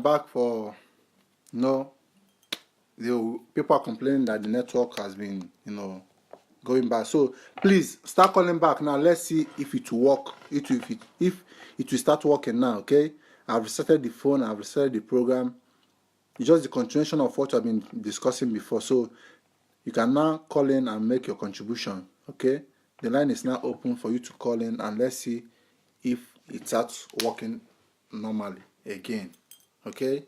back for no. The people are complaining that the network has been going back. So please start calling back now. Let's see if it will work. If it will start working now. Okay. I've restarted the phone. I've restarted the program. It's just the continuation of what I've been discussing before. So you can now call in and make your contribution. Okay. The line is now open for you to call in and let's see if it starts working normally again. Okay.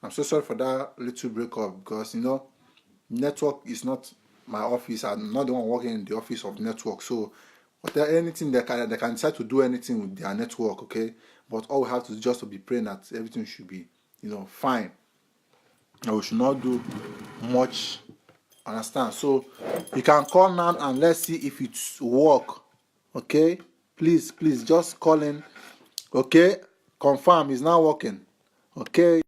I'm so sorry for that little breakup because network is not my office. I'm not the one working in the office of network. So whatever anything they can decide to do anything with their network, okay? But all we have to do just to be praying that everything should be, fine. And we should not do much. Understand? So you can call now and let's see if it's work. Okay? Please, just call in. Okay? Confirm it's not working. Okay?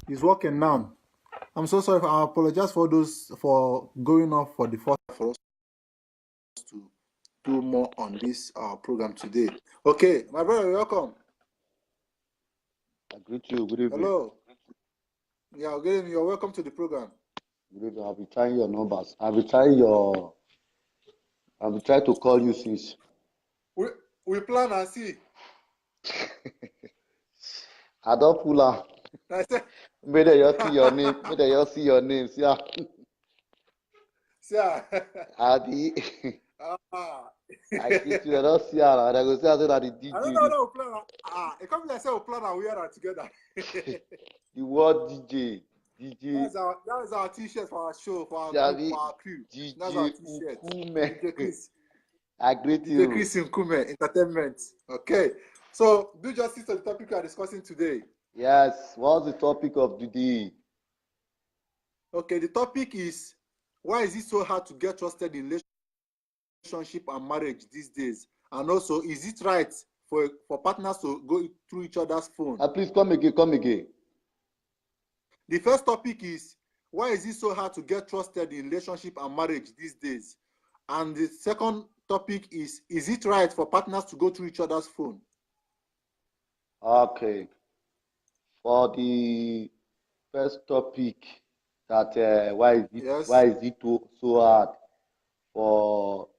It's working now. I'm so sorry. I apologize for those for going off for the first for us to do more on this program today. Okay, my brother, welcome. I greet you. Good evening. Hello. Yeah, good evening. You're welcome to the program. Good evening. I'll be trying your numbers. I'll be trying to call you since. We plan and see. I don't pull out. I said. May they just see your name. May they just see your name. See ya. Adi. I greet you. I don't see her. I go say I said that the DJ. I don't know we plan. It comes like say we plan and we are together. The word DJ. That is our t-shirt for our show, for our crew. DJ That's our t-shirt. Nkume. DJ Chris. I greet you. DJ Chris Nkume, Entertainment. Okay. So, do justice to the topic we are discussing today. Yes. What's the topic of the day? Okay, the topic is, why is it so hard to get trusted in relationship and marriage these days? And also, is it right for partners to go through each other's phone? Please come again. The first topic is, why is it so hard to get trusted in relationship and marriage these days? And the second topic is it right for partners to go through each other's phone? Okay. For the first topic, that why is it so hard for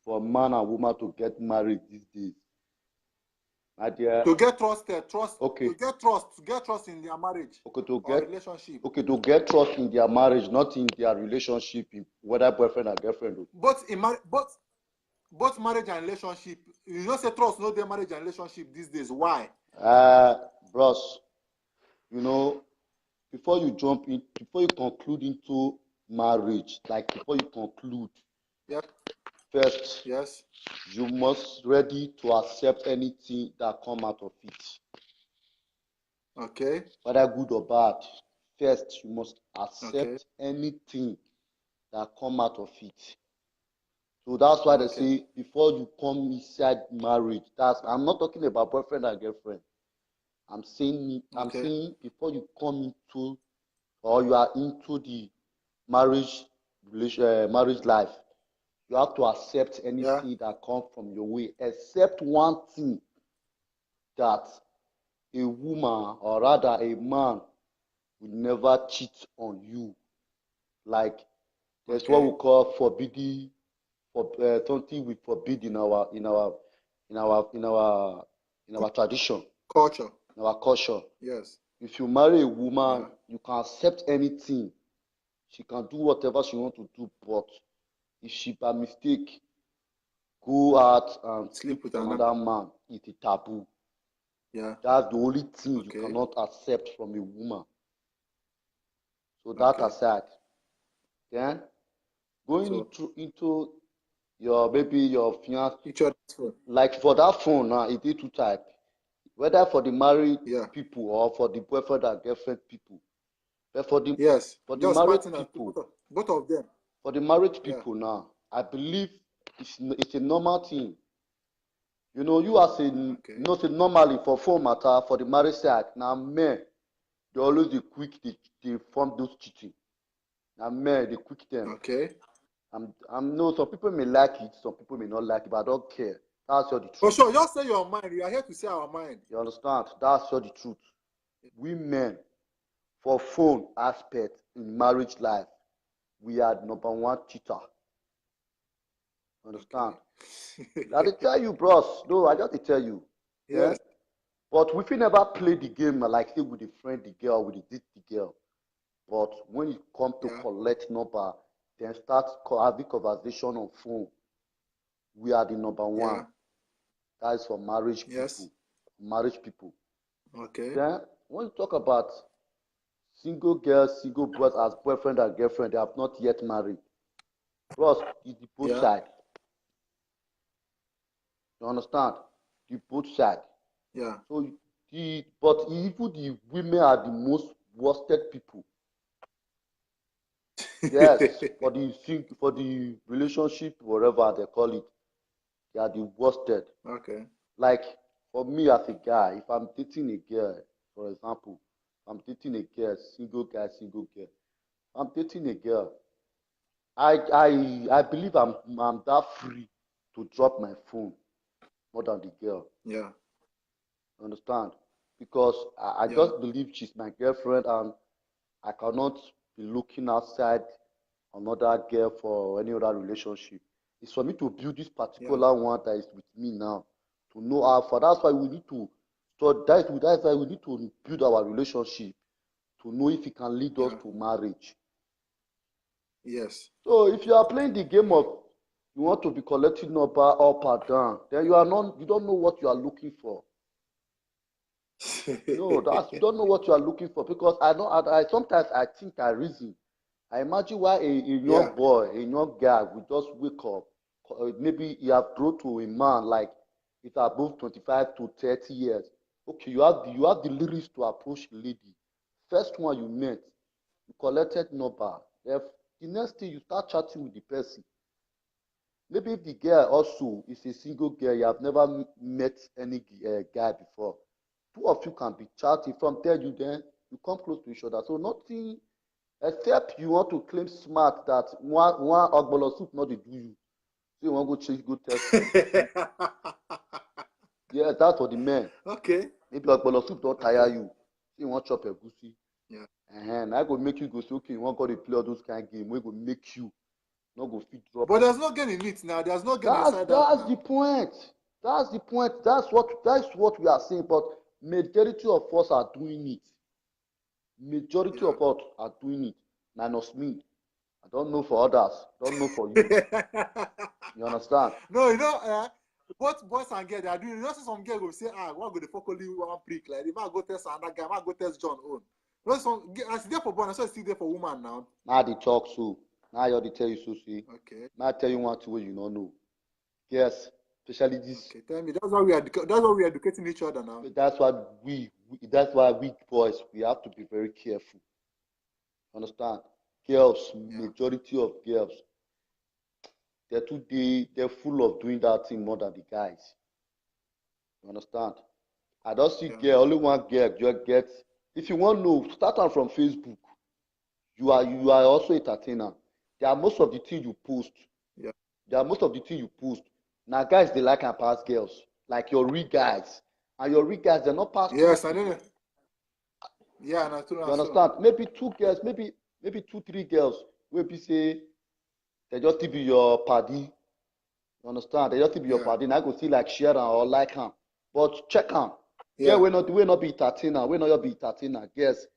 man and woman to get married these days? My dear. To get trusted, Okay. To get trust in their marriage. Okay, or relationship. Okay, to get trust in their marriage, not in their relationship, whether boyfriend or girlfriend. Both marriage and relationship. You don't say trust, not their marriage and relationship these days. Why? Bros, before you conclude into marriage, like before you conclude, first, you must ready to accept anything that come out of it. Okay. Whether good or bad, first you must accept anything that come out of it. So that's why they say before you come inside marriage, I'm not talking about boyfriend and girlfriend. I'm saying before you come into or you are into the marriage life, you have to accept anything that comes from your way, except one thing, that a woman or rather a man will never cheat on you. Like there's what we call forbidding, something we forbid in our tradition, culture. In our culture. Yes. If you marry a woman, you can accept anything. She can do whatever she wants to do, but if she by mistake go out and sleep with another man, it's a taboo. Yeah. That's the only thing you cannot accept from a woman. So that aside, then going into your fiance, like for that phone now, it is two types. Whether for the married people or for the boyfriend and girlfriend people. But for the married people, both of them. For the married people now, I believe it's a normal thing. You are saying normally for phone matter for the marriage side. Now men, they always they form those cheating. Now men, they quick them. Okay. Some people may like it, some people may not like it, but I don't care. That's all the truth. For sure, just say your mind. We are here to say our mind. You understand? That's all the truth. women for phone aspect in marriage life, we are number one cheater. Understand? I dey tell you, bros. No, I just dey tell you. Yeah. Yes. But we fit never play the game like say we dey friend the girl, we dey date the girl. But when it come to Yeah. collect number, then start having conversation on phone, we are the number one. Yeah. That is for marriage Yes. people. Marriage people. Okay. Then when you talk about single girls, single boys as boyfriend and girlfriend, they have not yet married. Bros, it's the both Yeah. side. You understand? The both side. Yeah. So but even the women are the most worsted people. Yes, for the relationship, whatever they call it, they are the worsted. Okay. Like for me as a guy, if I'm dating a girl, for example, I'm dating a girl, single guy, single girl. I'm dating a girl. I believe I'm that free to drop my phone more than the girl. Yeah. Understand? Because I Yeah. just believe she's my girlfriend and I cannot be looking outside another girl for any other relationship. It's for me to build this Yeah. particular one that is with me now, to know how far. That's why we need to so that's why we need to build our relationship to know if it can lead us Yeah. to marriage. Yes. So if you are playing the game of you want to be collecting number up or down, then you don't know what you are looking for. No, that's you don't know what you are looking for because I know I sometimes I think I reason. I imagine why a Yeah. young boy, a young guy will just wake up. Maybe he have grown to a man like it's above 25 to 30 years. Okay, you have the lyrics to approach a lady. First one you met, you collected number. Then the next thing you start chatting with the person. Maybe if the girl also is a single girl, you have never met any guy before. Two of you can be chatting. From there, you come close to each other. So nothing except you want to claim smart that one ogbolo soup not dey do you. So you want to go change, go test egusi. Yeah, that's for the men. Okay. Maybe ogbolo soup don tire Okay. you. So you want chop egusi. Yeah. Na go make you go say okay, you wan go dey play all those kind game wey go make you no go fit drop. But there's no gain in it now. There's no gain inside that That's now. the point. That's the point. That's what we are saying. But majority of us are doing it. Majority Yeah. of us are doing it. Minus me. I don't know for others. Don't know for you. You understand? No, you know, both boys and girls they are doing. You know, see some girl go say, what go the fuck only one prick? Like if I go test another guy, I go test John own. You know, some as there for boy, so it's still there for woman now. Now they talk so. Now you tell you so see. Okay. Now I tell you one thing wey you don't know. Yes, especially this. Okay, tell me. That's why we are. That's why we are educating each other now. That's why that's why we boys we have to be very careful. Understand? Girls, Yeah. majority of girls, they're full of doing that thing more than the guys. You understand? I don't see Yeah. girl, only one girl just get. If you want to know, start out from Facebook. You are also entertainer. There are most of the things you post. Yeah. There are most of the things you post. Now guys they like and pass girls. Like your real guys. And your real guys, they're not past Yes, 20. I know. Yeah, that's true. You understand? Maybe two girls, maybe two, three girls will be say they just to be your party. You understand? They just to be your Yeah. party. And I go see like share am or like am. But check am. Yeah. Girl will not be entertainer. Will not be entertainer. Yes.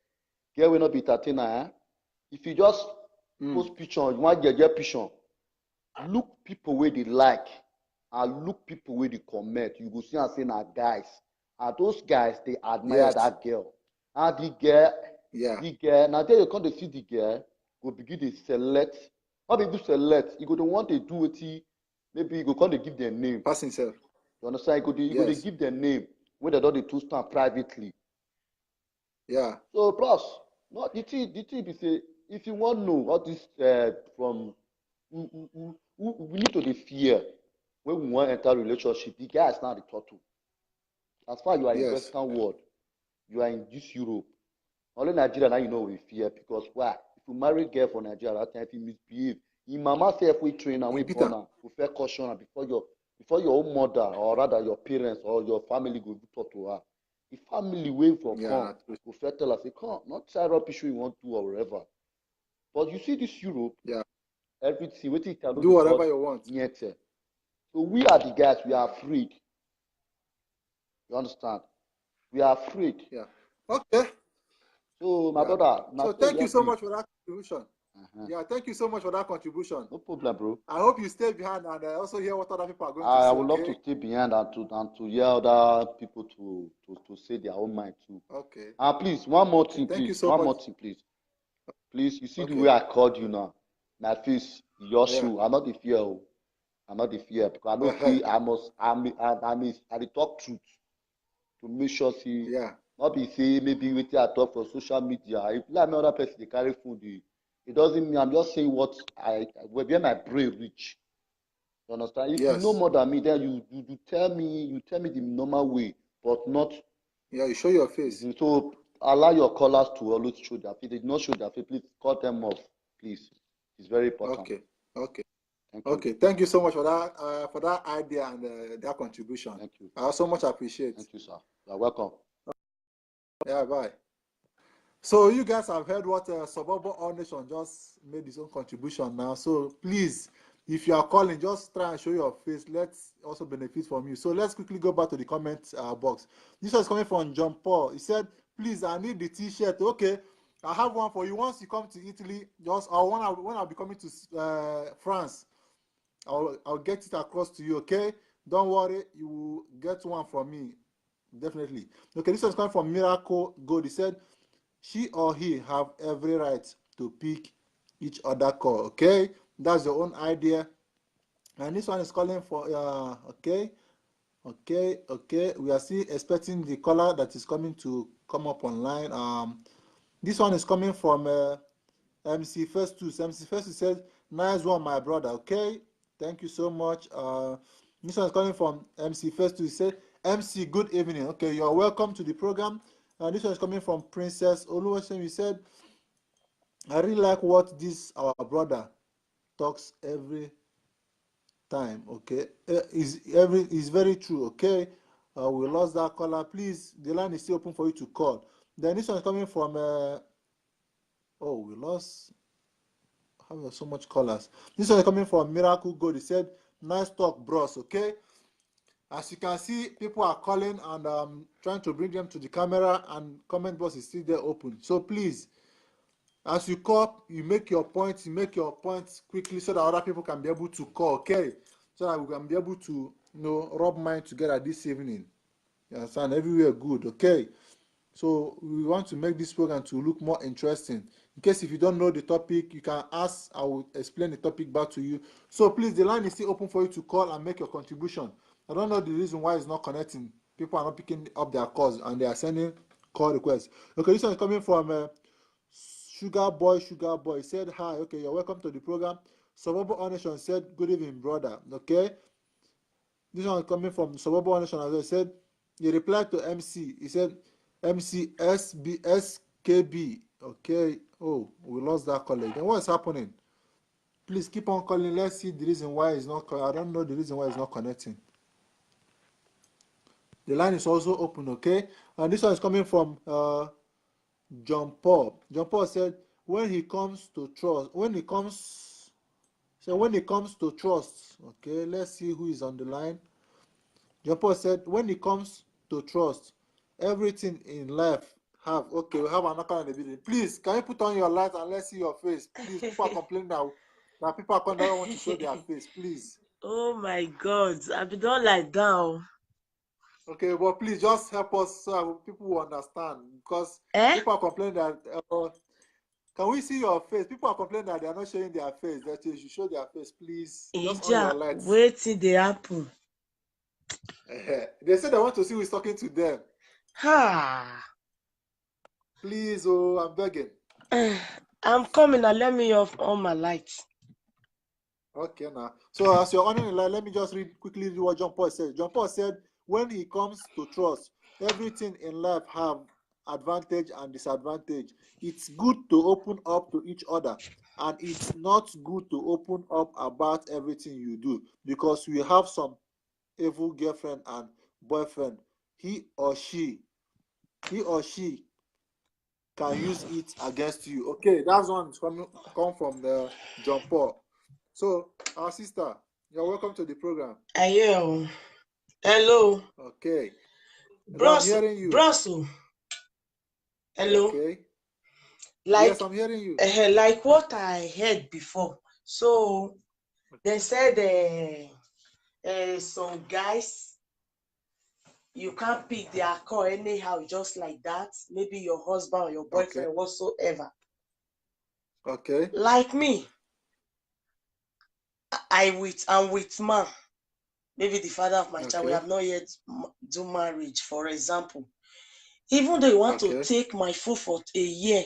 Girl will not be entertainer. Eh? If you just post picture, you want get picture. Look people where they like and look people where they comment. You go see and say na guys. And those guys they admire Yes. that girl. And Yeah. the girl, now there you come to see the girl, go begin to select. Not be do select, you go to want to do it, maybe you go come to give them name. Pass himself. You understand? You go to give them name when they don't two stand privately. Yeah. So plus, no, the thing be say, if you want to know all this from we need to dey fear when we want enter relationship, the guy is now the turtle. As far as you are in Yes. Western world, you are in this Europe. Only Nigeria now you know we fear because why? If you marry girl for Nigeria, that time if you misbehave, your mama self will train and we born her, we fair caution her before your own mother or rather your parents or your family go do talk to her. The family wey for Yeah, come go first tell am say come, not try rubbish wey you wan do or whatever. But you see this Europe, yeah. everything wetin you can Do dey whatever call you want. nyete. So we are the guys, we are afraid. You understand? We are afraid. Yeah. Okay. So my Yeah. brother, na So so thank you just so be. much for that contribution. Yeah, thank you so much for that contribution. No problem, bro. I hope you stay behind and also hear what other people are going to I say. would love to Okay. stay behind and to hear other people to say their own mind too. Okay. And please, one more Okay. thing, Thank you please. so One much. more thing, please. Please, you see the Okay. way I called you now. My face, your Yeah. shoe. I'm not the fear. Oh. I'm not the fear because I know say I dey talk truth to make sure say Yeah. not be say maybe wetin I talk for social media. If like me other person dey carry phone dey, it doesn't mean I'm just saying what where my brain reach. You understand? If you know Yes. more than me, then you tell me the normal way, but not. Yeah, you show your face. So allow your callers to always show their face. If they did not show their face, please cut them off, please. It's very important. Okay. Okay. Thank you. Okay. Thank you so much for that idea and that contribution. Thank you. I so much appreciate. Thank you, sir. You're welcome. Yeah, bye. So you guys have heard what Suburban All Nation just made his own contribution now. So please, if you are calling, just try and show your face. Let's also benefit from you. So let's quickly go back to the comment box. This was coming from John Paul. He said, please, I need the t-shirt. Okay, I have one for you. Once you come to Italy, just or when I'll be coming to France, I'll get it across to you, okay? Don't worry, you will get one from me. Definitely. Okay, this one's coming from Miracle Gold. He said, she or he have every right to pick each other call, okay? That's your own idea. And this one is calling for, okay? We are still expecting the caller that is coming to come up online. This one is coming from MC Festus. MC Festus said, nice one, my brother, okay? Thank you so much. This one is coming from MC Festus. He said, MC, good evening. Okay, you're welcome to the program. This one is coming from Princess Oluwaseun. He said, I really like what this our brother talks every time. Okay, is very true. Okay, we lost that caller. Please, the line is still open for you to call. Then this one is coming from. Oh, we lost. How we have so much callers? This one is coming from Miracle Gold. He said, "Nice talk, bros." Okay. As you can see, people are calling and trying to bring them to the camera, and comment box is still there open. So please, as you call, you make your points quickly so that other people can be able to call, okay? So that we can be able to, rub mind together this evening. You understand? Everywhere good, okay? So we want to make this program to look more interesting. In case if you don't know the topic, you can ask. I will explain the topic back to you. So please, the line is still open for you to call and make your contribution. I don't know the reason why it's not connecting. People are not picking up their calls and they are sending call requests. Okay, this one is coming from Sugar Boy. He said, hi, okay, you're welcome to the program. Suburban Nation said, good evening, brother. Okay. This one is coming from Suburban Nation as well. He said, he replied to MC. He said, MCSBSKB. Okay. Oh, we lost that colleague. Then what's happening? Please keep on calling. Let's see the reason why it's not. I don't know the reason why it's not connecting. The line is also open, okay? And this one is coming from John Paul. John Paul said, when it comes to trust, okay, let's see who is on the line. John Paul said, when it comes to trust, everything in life have, okay, we have another in the building. Please, can you put on your light and let's see your face? Please, people are complaining now that people are calling, don't want to show their face, please. Oh my God, I be don't lie down. Okay, but please just help us so people will understand, because people are complaining that can we see your face? People are complaining that they are not showing their face. That you should show their face, please. Just on your lights. Wait till they happen. They said they want to see who is talking to them. Please, oh, I'm begging. I'm coming now. Let me off all my lights. Okay, now. So as you're on the light, let me just quickly read what John Paul said. John Paul said, when it comes to trust, everything in life have advantage and disadvantage. It's good to open up to each other, and it's not good to open up about everything you do, because we have some evil girlfriend and boyfriend. He or she he or she can use it against you. Okay, that's one come from the John Paul. So, our sister, you're welcome to the program. Ayo. Hello. Okay. Hello, I'm Brussels. hearing you. Brussels. Hello. Okay. Like, yes, I'm hearing you. Like what I heard before. So they said some guys, you can't pick their call anyhow, just like that. Maybe your husband or your boyfriend, Okay. whatsoever. Okay. Like me, I'm with man. Maybe the father of my child. We Okay. have not yet do marriage, for example. Even though you want to Okay. take my food for a year,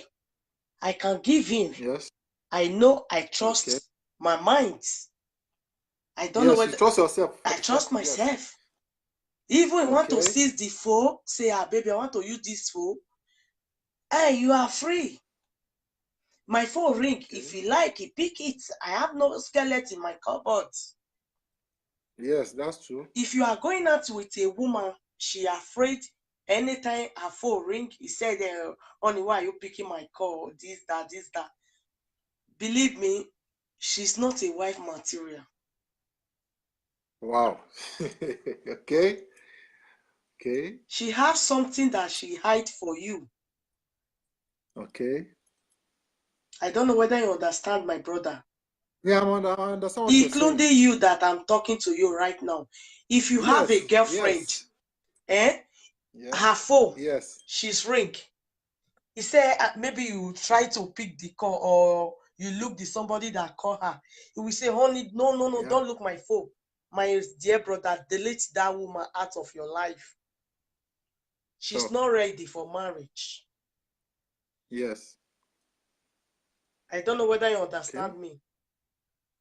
I can give him. Yes. I know I trust Okay. my mind. I don't know Yes, you whether trust yourself. I trust Yes. myself. Even you want to Okay. seize the phone, say, baby, I want to use this phone. Hey, you are free. My phone ring. Okay. If you like, you pick it. I have no skeleton in my cupboard. Yes, that's true. If you are going out with a woman, she afraid anytime her phone ring, he said, honey, why are you picking my call? This, that. Believe me, she's not a wife material. Wow. Okay. Okay. She has something that she hide for you. Okay. I don't know whether you understand, my brother. Yeah, I understand what you're saying. Including you that I'm talking to you right now. If you have a girlfriend, yes. Her phone, yes. she's ring. He said maybe you try to pick the call or you look the somebody that call her. He will say, honey, no, Yeah. don't look my phone. My dear brother, delete that woman out of your life. She's not ready for marriage. Yes. I don't know whether you understand me.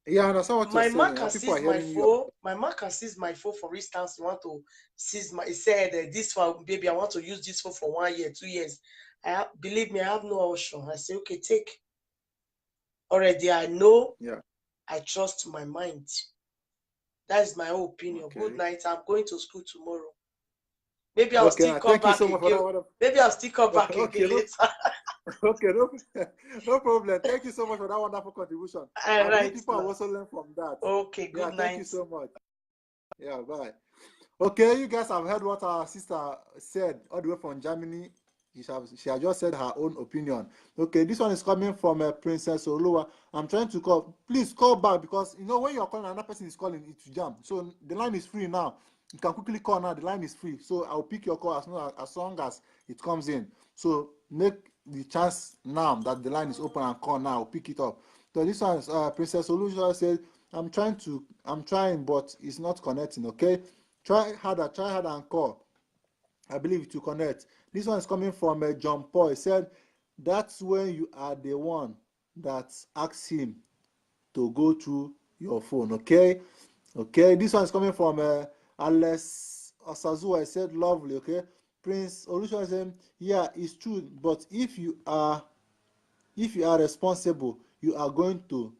Yeah, I understand what you're saying. My man can People are seize my hearing you. phone. My man can seize my phone, for instance. You want to seize my, he said, this phone, baby, I want to use this phone for 1 year, 2 years. Believe me, I have no option. I say, okay, take. Already, I know. Yeah. I trust my mind. That is my opinion. Okay. Good night. I'm going to school tomorrow. Maybe I'll still come back again. Maybe I'll still come back again later. Okay, no problem. Thank you so much for that wonderful contribution. I believe people have also learned from that. Okay, good night. Thank you so much. Yeah, bye. Okay, you guys have heard what our sister said all the way from Germany. She has just said her own opinion. Okay, this one is coming from Princess Olua. I'm trying to call. Please call back because you know when you're calling, another person is calling, it's jam. So the line is free now. You can quickly call now. The line is free. So I'll pick your call as long as it comes in. So make the chance now that the line is open and call now. I'll pick it up. So this one is Princess Olua said, I'm trying, but it's not connecting. Okay. Try harder and call. I believe it will connect. This one is coming from John Paul. He said, that's when you are the one that asks him to go through your phone. Okay? Okay. This one is coming from Alex Osazua. He said, lovely. Okay. Prince Olushua said, yeah, it's true. But if you are responsible, you are going to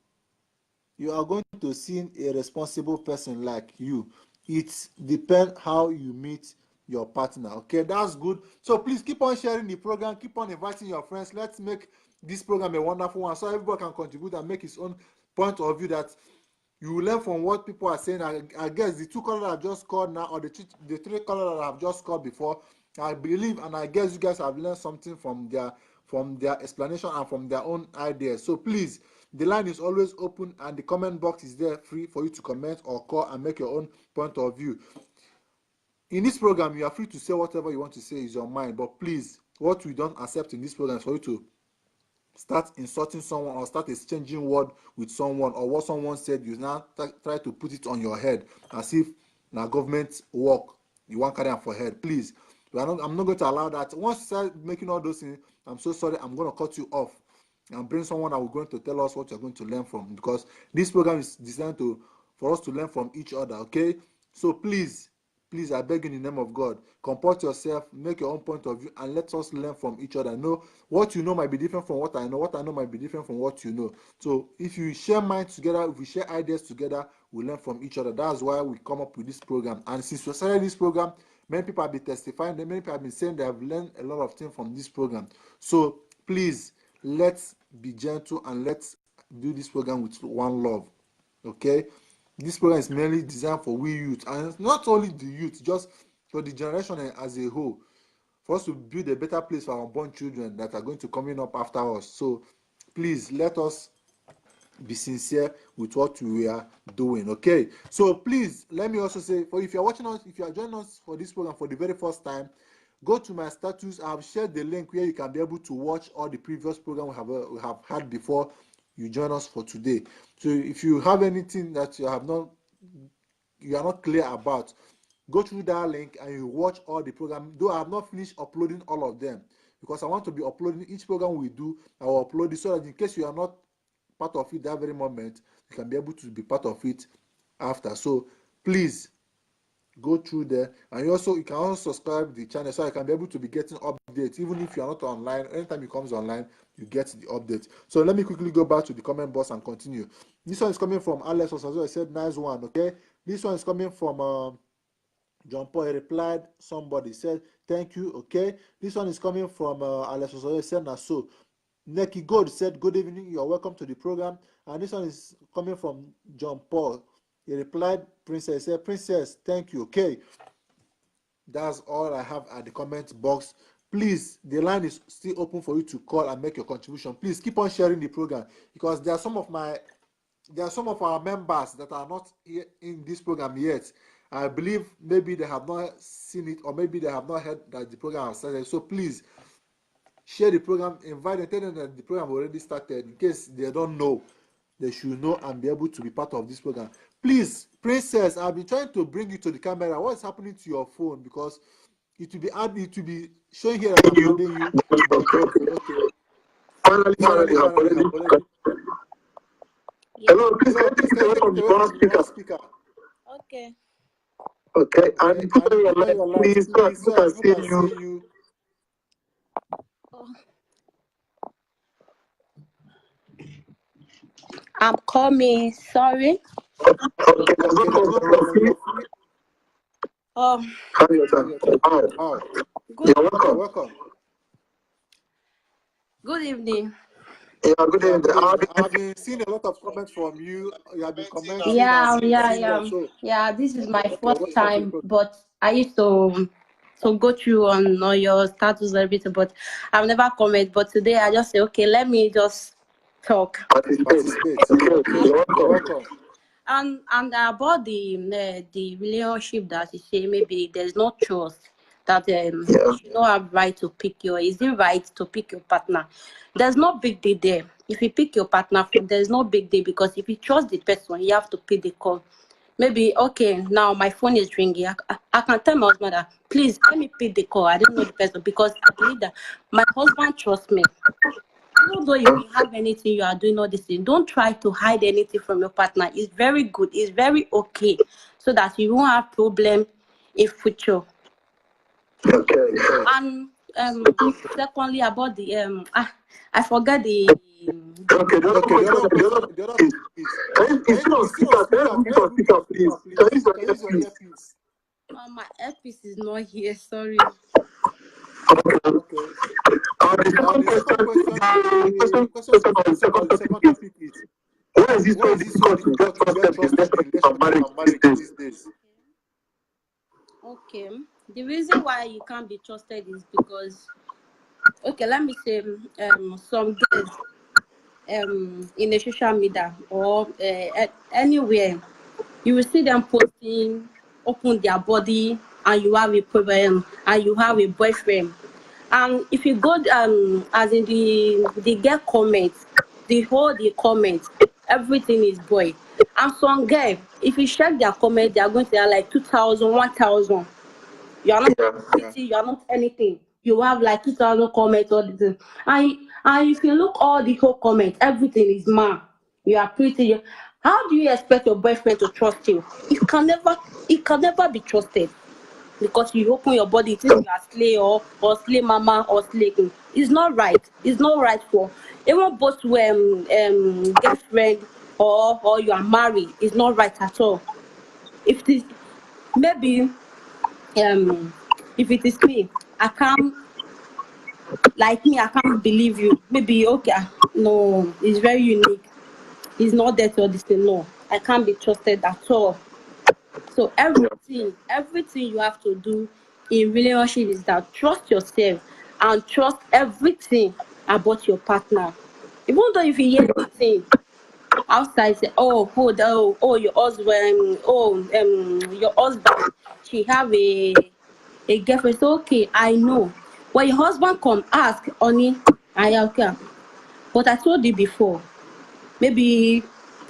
see a responsible person like you. It depends how you meet your partner. Okay, that's good. So please keep on sharing the program, keep on inviting your friends. Let's make this program a wonderful one so everybody can contribute and make his own point of view, that you will learn from what people are saying. I guess the two callers I've just called now, or the three callers that I've just called before, I believe and I guess you guys have learned something from their explanation and from their own ideas. So please, the line is always open and the comment box is there free for you to comment or call and make your own point of view. In this program, you are free to say whatever you want to say is your mind, but please, what we don't accept in this program is for you to start insulting someone or start exchanging word with someone, or what someone said, you now try to put it on your head as if na government work you want carry am for head. Please, I'm not going to allow that. Once you start making all those things, I'm so sorry, I'm going to cut you off and bring someone that will going to tell us what you're going to learn from, because this program is designed for us to learn from each other. Okay, so please, I beg in the name of God, comport yourself, make your own point of view, and let us learn from each other. Know what you know might be different from what I know. What I know might be different from what you know. So if you share minds together, if we share ideas together, we learn from each other. That's why we come up with this program. And since we started this program, Many people have been testifying, many people have been saying they have learned a lot of things from this program. So please, let's be gentle and let's do this program with one love. Okay? This program is mainly designed for we youth, and it's not only the youth, just for the generation as a whole, for us to build a better place for our unborn children that are going to coming up after us. So please let us be sincere with what we are doing. Okay, so please let me also say, for if you are watching us, if you are joining us for this program for the very first time, go to my status. I have shared the link where you can be able to watch all the previous programs we have had before you join us for today. So if you have anything that you are not clear about, go through that link and you watch all the program. Though I have not finished uploading all of them, because I want to be uploading each program we do. I will upload it so that in case you are not part of it that very moment, you can be able to be part of it after. So please go through there, and you can also subscribe to the channel so I can be able to be getting updates. Even if you are not online, anytime it comes online, you get the update. So let me quickly go back to the comment box and continue. This one is coming from Alex Osazo. I said nice one. Okay, this one is coming from John Paul. He replied, somebody said thank you. Okay, this one is coming from Alex Osazo. He said so. Neki Gold said, good evening, you are welcome to the program. And this one is coming from John Paul. He replied, Princess, said, Princess, thank you. Okay, that's all I have at the comment box. Please, the line is still open for you to call and make your contribution. Please keep on sharing the program, because there are some of our members that are not in this program yet. I believe maybe they have not seen it, or maybe they have not heard that the program has started. So please, share the program, invite them, tell them that the program already started. In case they don't know, they should know and be able to be part of this program. Please, Princess, I've been trying to bring you to the camera. What is happening to your phone? Because it will be showing here that I'm holding you. Okay. Finally, hello, please, can you take away from the speaker? Okay. Okay, and put on your light, please, so I can see you. I'm coming. Sorry. Okay, Good. You're welcome. Good evening. Yeah, good evening. I've been seeing a lot of comments from you. You have been commenting. Yeah. This is my first time, but I used to go through on your status a bit, but I've never commented. But today I just say, okay, let me just talk. Participate. Okay. You're welcome. And about the relationship that you say, maybe there's no trust, that you don't have right to pick is it right to pick your partner? There's no big deal there. If you pick your partner, there's no big deal, because if you trust the person, you have to pick the call. Maybe, okay, now my phone is ringing. I can tell my husband that, please, let me pick the call. I don't know the person, because I believe that my husband trusts me. Even though if you have anything, you are doing all this thing, don't try to hide anything from your partner. It's very good. It's very okay, so that you won't have problem in future. Okay. And secondly, about the I forgot the. Okay. The other piece. Can you speaker, please? Can you use your earpiece? My earpiece is not here. Sorry. Okay. The second topic is, why is it so difficult to get trusted in marriage these days? Okay. The reason why you can't be trusted is because, okay, let me say, some girls in the social media or anywhere, you will see them posting, open their body, and you have a problem, and you have a boyfriend. And if you go as in the girl comments, the comments, everything is boy. And some guy, if you check their comment, they are going to have like 2,000, 1,000. You are not pretty, you are not anything. You have like 2,000 comments, all this. And if you look all the whole comments, everything is man. You are pretty. How do you expect your boyfriend to trust you? It can never be trusted. Because you open your body, think you are slay or slay mama or slay king. It's not right. It's not right for even both girlfriend or you are married. It's not right at all. If this maybe if it is me, I can't, like me, I can't believe you. Maybe, okay, no, it's very unique. It's not that or this thing. No, I can't be trusted at all. So everything you have to do in relationship is that trust yourself and trust everything about your partner. Even though if you hear anything outside, say, your husband, your husband, she have a girlfriend. So okay, I know. When your husband come ask, honey, I okay. But I told you before, maybe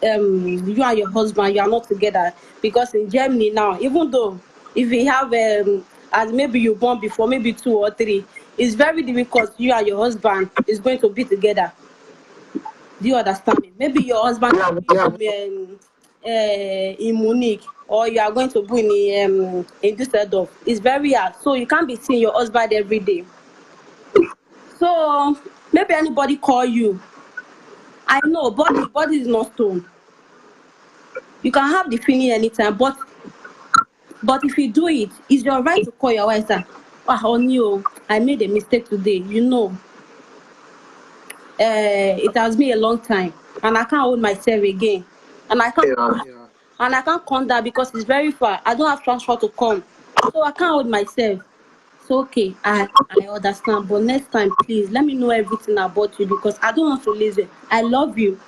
you and your husband, you are not together, because in Germany now, even though if you have as maybe you born before, maybe 2 or 3, it's very difficult you and your husband is going to be together. Do you understand me? Maybe your husband in Munich, or you are going to be in Düsseldorf. It's very hard, so you can't be seeing your husband every day. So maybe anybody call you. I know body is not stone. You can have the feeling anytime, but if you do it, it's your right to call your wife and say, honey, I made a mistake today. It has been a long time, and I can't hold myself again, and I can't come down because it's very far. I don't have transport to come, so I can't hold myself. So okay, I understand, but next time, please let me know everything about you, because I don't want to lose it. I love you.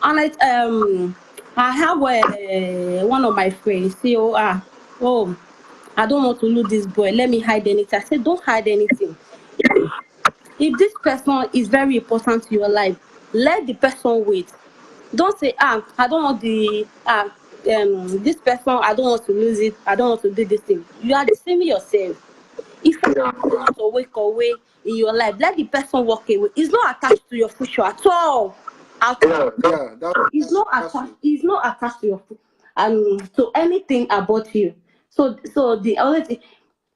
And I have one of my friends say, I don't want to lose this boy. Let me hide anything. I said, don't hide anything. If this person is very important to your life, let the person wait. Don't say, I don't want this person. I don't want to lose it. I don't want to do this thing. You are deceiving yourself. If you want to walk away in your life, let the person walk away. It's not attached to your future at all. It's not attached. It's not attached to your to anything about you. So the only thing,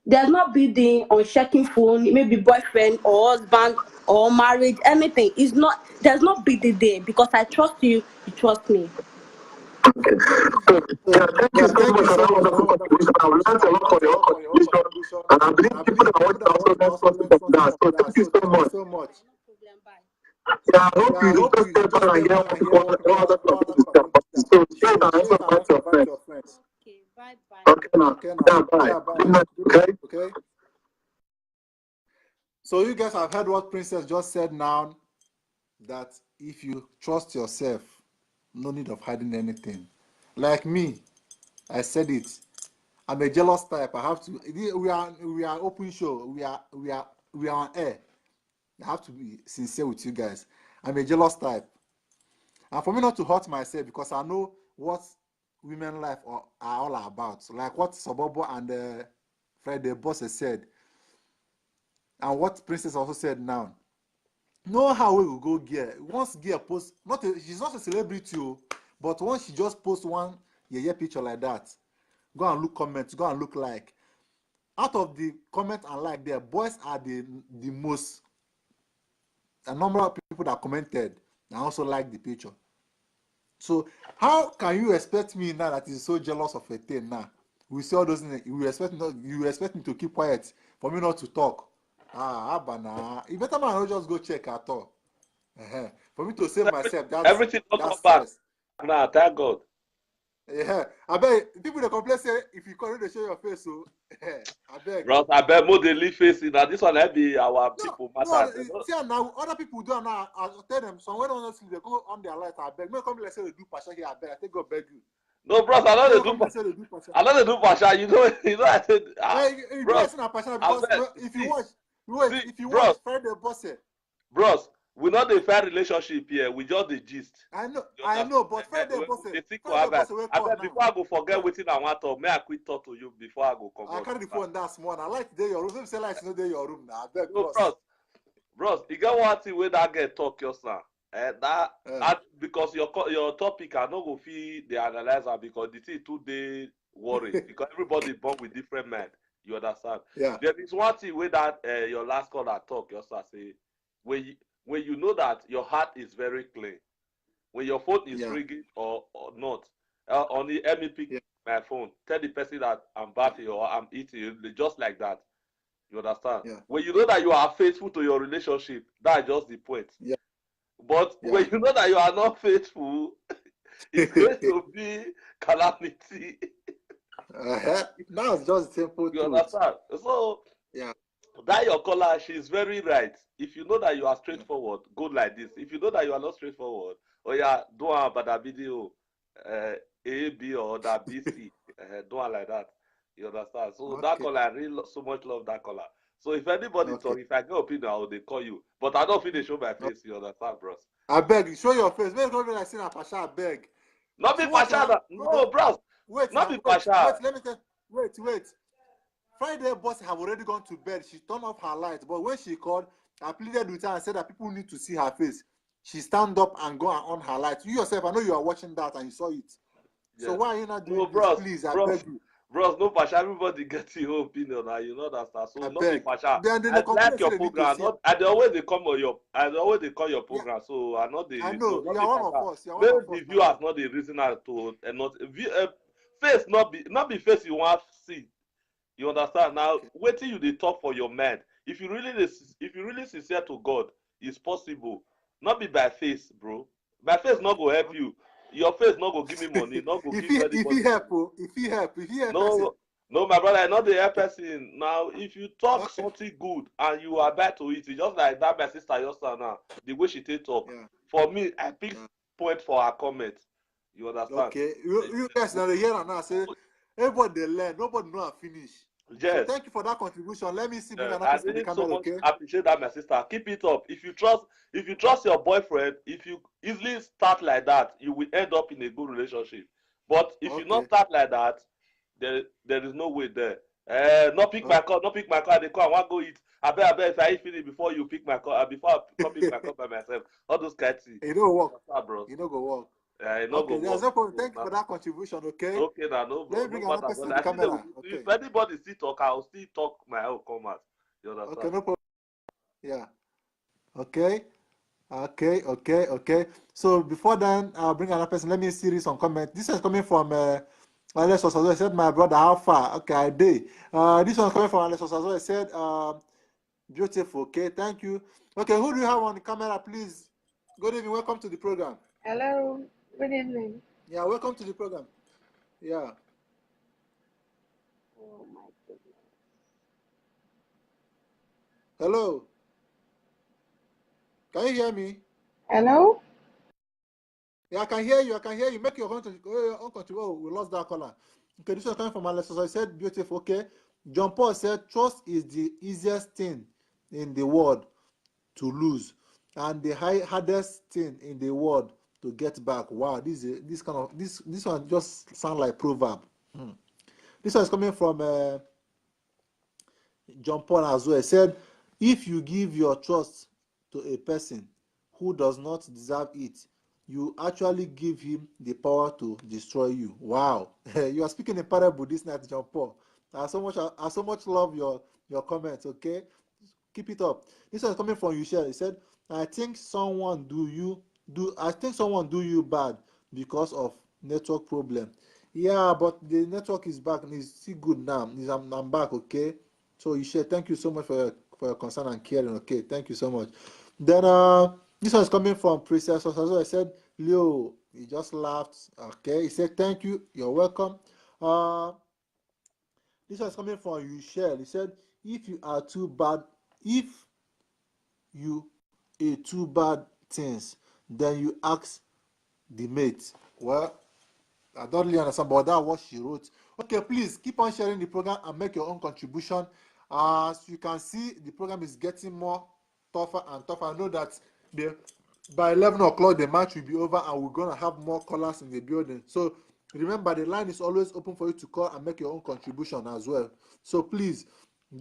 there's not be the on checking phone, maybe boyfriend or husband or marriage, anything. It's not. There's not be the there, because I trust you. You trust me. Okay. So, thank you so much for that wonderful contribution. I've learned a lot from your contribution, and I believe people that want to also learn something from that. So, thank you so much. Yeah, I hope you just step on and hear what other contributors. So, share and also invite your friends. Okay, bye. Okay, now. Yeah, bye. Good night, Okay. So you guys have heard what Princess just said now, that if you trust yourself, no need of hiding anything. Like me, I said it. I'm a jealous type. I have to. We are open show. We are on air. I have to be sincere with you guys. I'm a jealous type, and for me not to hurt myself, because I know what women life are all about. Like what Sobobo and Fred the boss has said, and what Princess also said now. Know how we will go gear. Once gear post, she's not a celebrity, but once she just post one picture like that, go and look comments, go and look like. Out of the comment and like there, boys are the most. A number of people that commented and also like the picture. So how can you expect me now that is so jealous of a thing now? We see all those things. You expect me to keep quiet for me not to talk. Abana. You better man not just go check at all. For me to save myself, everything will come back. Nah, thank God. Yeah, I bet people they complain say if you come, they show your face. So I beg. Ross, I bet more they leave face in. Now this one that be our people matter. No, see now other people do now. I tell them some when honestly they go on their light. I beg. May come let's say they do pasha here. I beg. I take God beg you. No, bros, I know they do pasha. I know they do pasha. You know I said. Bros, if you watch, Friday boss it. Bros, we not the fair relationship here. We just the gist. I know, but Friday boss it. I bet before I go forget waiting I want to, may I quit talk to you before I go come. I carry the phone that small. I like today your room. Let me say like no day your room now. I beg, no, bros, you get one thing where that get talk just now. Because your topic I no go feel the analyzer, because the thing today worry because everybody born with different men. You understand? Yeah. There is one thing where that your last caller talk just say when you know that your heart is very clean, when your phone is ringing or not, on the MEP my phone. Tell the person that I'm bathing or I'm eating, just like that. You understand? Yeah. When you know that you are faithful to your relationship, that's just the point. Yeah. But Yeah. when you know that you are not faithful, it's going to be calamity. That's just simple You truth. understand? So Yeah. that your caller, she's very right. If you know that you are straightforward, go like this. If you know that you are not straightforward, oh yeah, do one but that video A, B or that B, C. Do one like that. You understand? So that Okay. caller, I really so much love that caller. So if anybody Okay. talk, if I get opinion, I will they call you. But I don't feel they show my face, you understand, bros? I beg you, show your face. Make it like saying Pasha, I beg. Not be See what partial. No, bros. wait Not now, be partial. let me tell wait. Friday boss have already gone to bed. She turned off her light, but when she called, I pleaded with her and said that people need to see her face. She stand up and go and on her light. You yourself, I know you are watching that and you saw it. Yes. So why are you not doing No, this? bros, Please, I bros, beg you. bros, no partial. Everybody gets your own opinion, and you know that stuff. So I not be beg. partial. Then I like your they need to program. see. Not, I dey always they come on your. I dey always they call your Yeah, program. So I not the I no, know. not You be are one of partial. us. You are one Maybe of us. the viewers not the reason to and not face not be face you want to see. You understand now? Okay. Wait till you they talk for your man. If you really sincere to God, it's possible. Not be by face, bro. By face not go help you. Your face not go give me money. Not go If give he anybody help, money. if he help person. No, no, my brother, not the help person. Now, if you talk Okay. something good and you are bad to it, it's just like that my sister yesterday now, the way she take talk. Yeah. For me, I pick Yeah. point for her comment. You understand? Okay. You guys now hear and now say everybody they learn, nobody know and finish. So Yes. thank you for that contribution. Let me see bring another I person to the really so camera, much okay? appreciate that, my sister. Keep it up. If you trust your boyfriend, if you easily start like that, you will end up in a good relationship. But if you not Okay. start like that, there is no way there. Not pick Okay. my call, not pick my call. They call. I want go eat. I bet if I eat finish before you pick my call, before I come pick my call by myself. All those kind of things. It don't work. Bros. It don't go work. It not go Okay, there's work. no problem. So, Thank you for that contribution, okay? okay, now no Let me bring another matter. person But to the I think they camera. will, Okay. if anybody still talk, I'll still talk my own comment. You understand? Okay, no problem. Yeah. Okay. Okay. So before then, I'll bring another person. Let me see some comment. This is coming from Alex Osazo. I said, my brother, how far? Okay, I did. This one's coming from Alex Osazo. I said, beautiful. Okay, thank you. Okay, who do you have on the camera, please? Good evening. Welcome to the program. Hello. Good evening. Yeah, welcome to the program. Yeah. Oh my goodness. Hello. Can you hear me? Hello. Yeah, I can hear you. Make your own control. Oh, we lost that caller. Okay, this one coming from Alex. So I said, beautiful. Okay. John Paul said, trust is the easiest thing in the world to lose, and the hardest thing in the world to get back. Wow, this one just sound like proverb. This one is coming from John Paul as well. He said, if you give your trust to a person who does not deserve it, you actually give him the power to destroy you. Wow. You are speaking in parable this night, John Paul. I so much love your comments, okay? Keep it up. This one is coming from Yushel. He said, I think someone do you bad because of network problem. Yeah, but the network is back and it's still good now. I'm back, okay? So Yushel, thank you so much for your concern and caring, okay? Thank you so much. Then this one is coming from Princess Osazo. I said, Leo, he just laughed. Okay, he said, thank you, you're welcome. This one is coming from Yushel. He said, if you are too bad things, then you ask the mate. Well, I don't really understand, but that's what she wrote. Okay, please keep on sharing the program and make your own contribution. As you can see, the program is getting more tougher and tougher. I know that by 11 o'clock, the match will be over and we're going to have more callers in the building. So remember, the line is always open for you to call and make your own contribution as well. So please,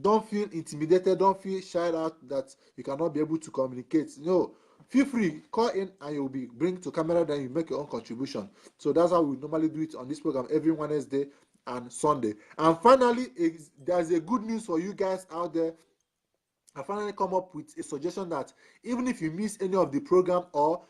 don't feel intimidated. Don't feel shy out that you cannot be able to communicate. No, feel free, call in and you'll be bring to camera, then you make your own contribution. So that's how we normally do it on this program every Wednesday and Sunday. And finally, there's a good news for you guys out there. I finally come up with a suggestion that even if you miss any of the program, or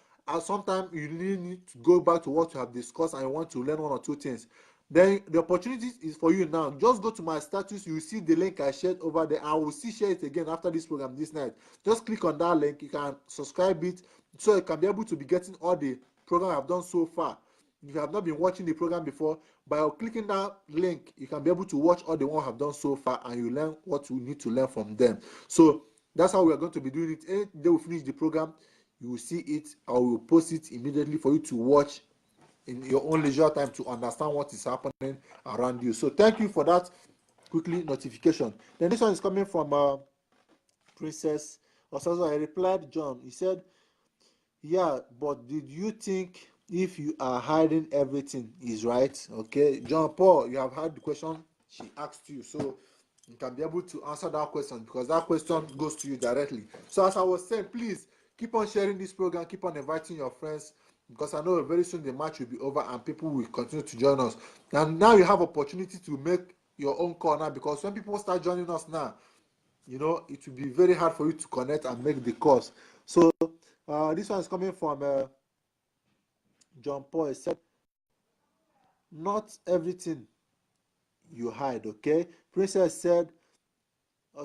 sometimes you really need to go back to what you have discussed and you want to learn one or two things, then the opportunity is for you now. Just go to my status, you will see the link I shared over there. I will still share it again after this program this night. Just click on that link, you can subscribe it, so you can be able to be getting all the program I've done so far. If you have not been watching the program before, by clicking that link, you can be able to watch all the ones I've done so far, and you learn what you need to learn from them. So that's how we are going to be doing it. Any day we finish the program, you will see it, or we will post it immediately for you to watch in your own leisure time to understand what is happening around you. So thank you for that quickly notification. Then this one is coming from Princess Osazo. I replied John. He said, yeah, but did you think if you are hiding everything is right? Okay, John Paul, you have heard the question she asked you, so you can be able to answer that question, because that question goes to you directly. So as I was saying, please keep on sharing this program, keep on inviting your friends, because I know very soon the match will be over and people will continue to join us. And now you have opportunity to make your own call now, because when people start joining us now, you know, it will be very hard for you to connect and make the calls. So this one is coming from John Paul. He said, not everything you hide, okay? Princess said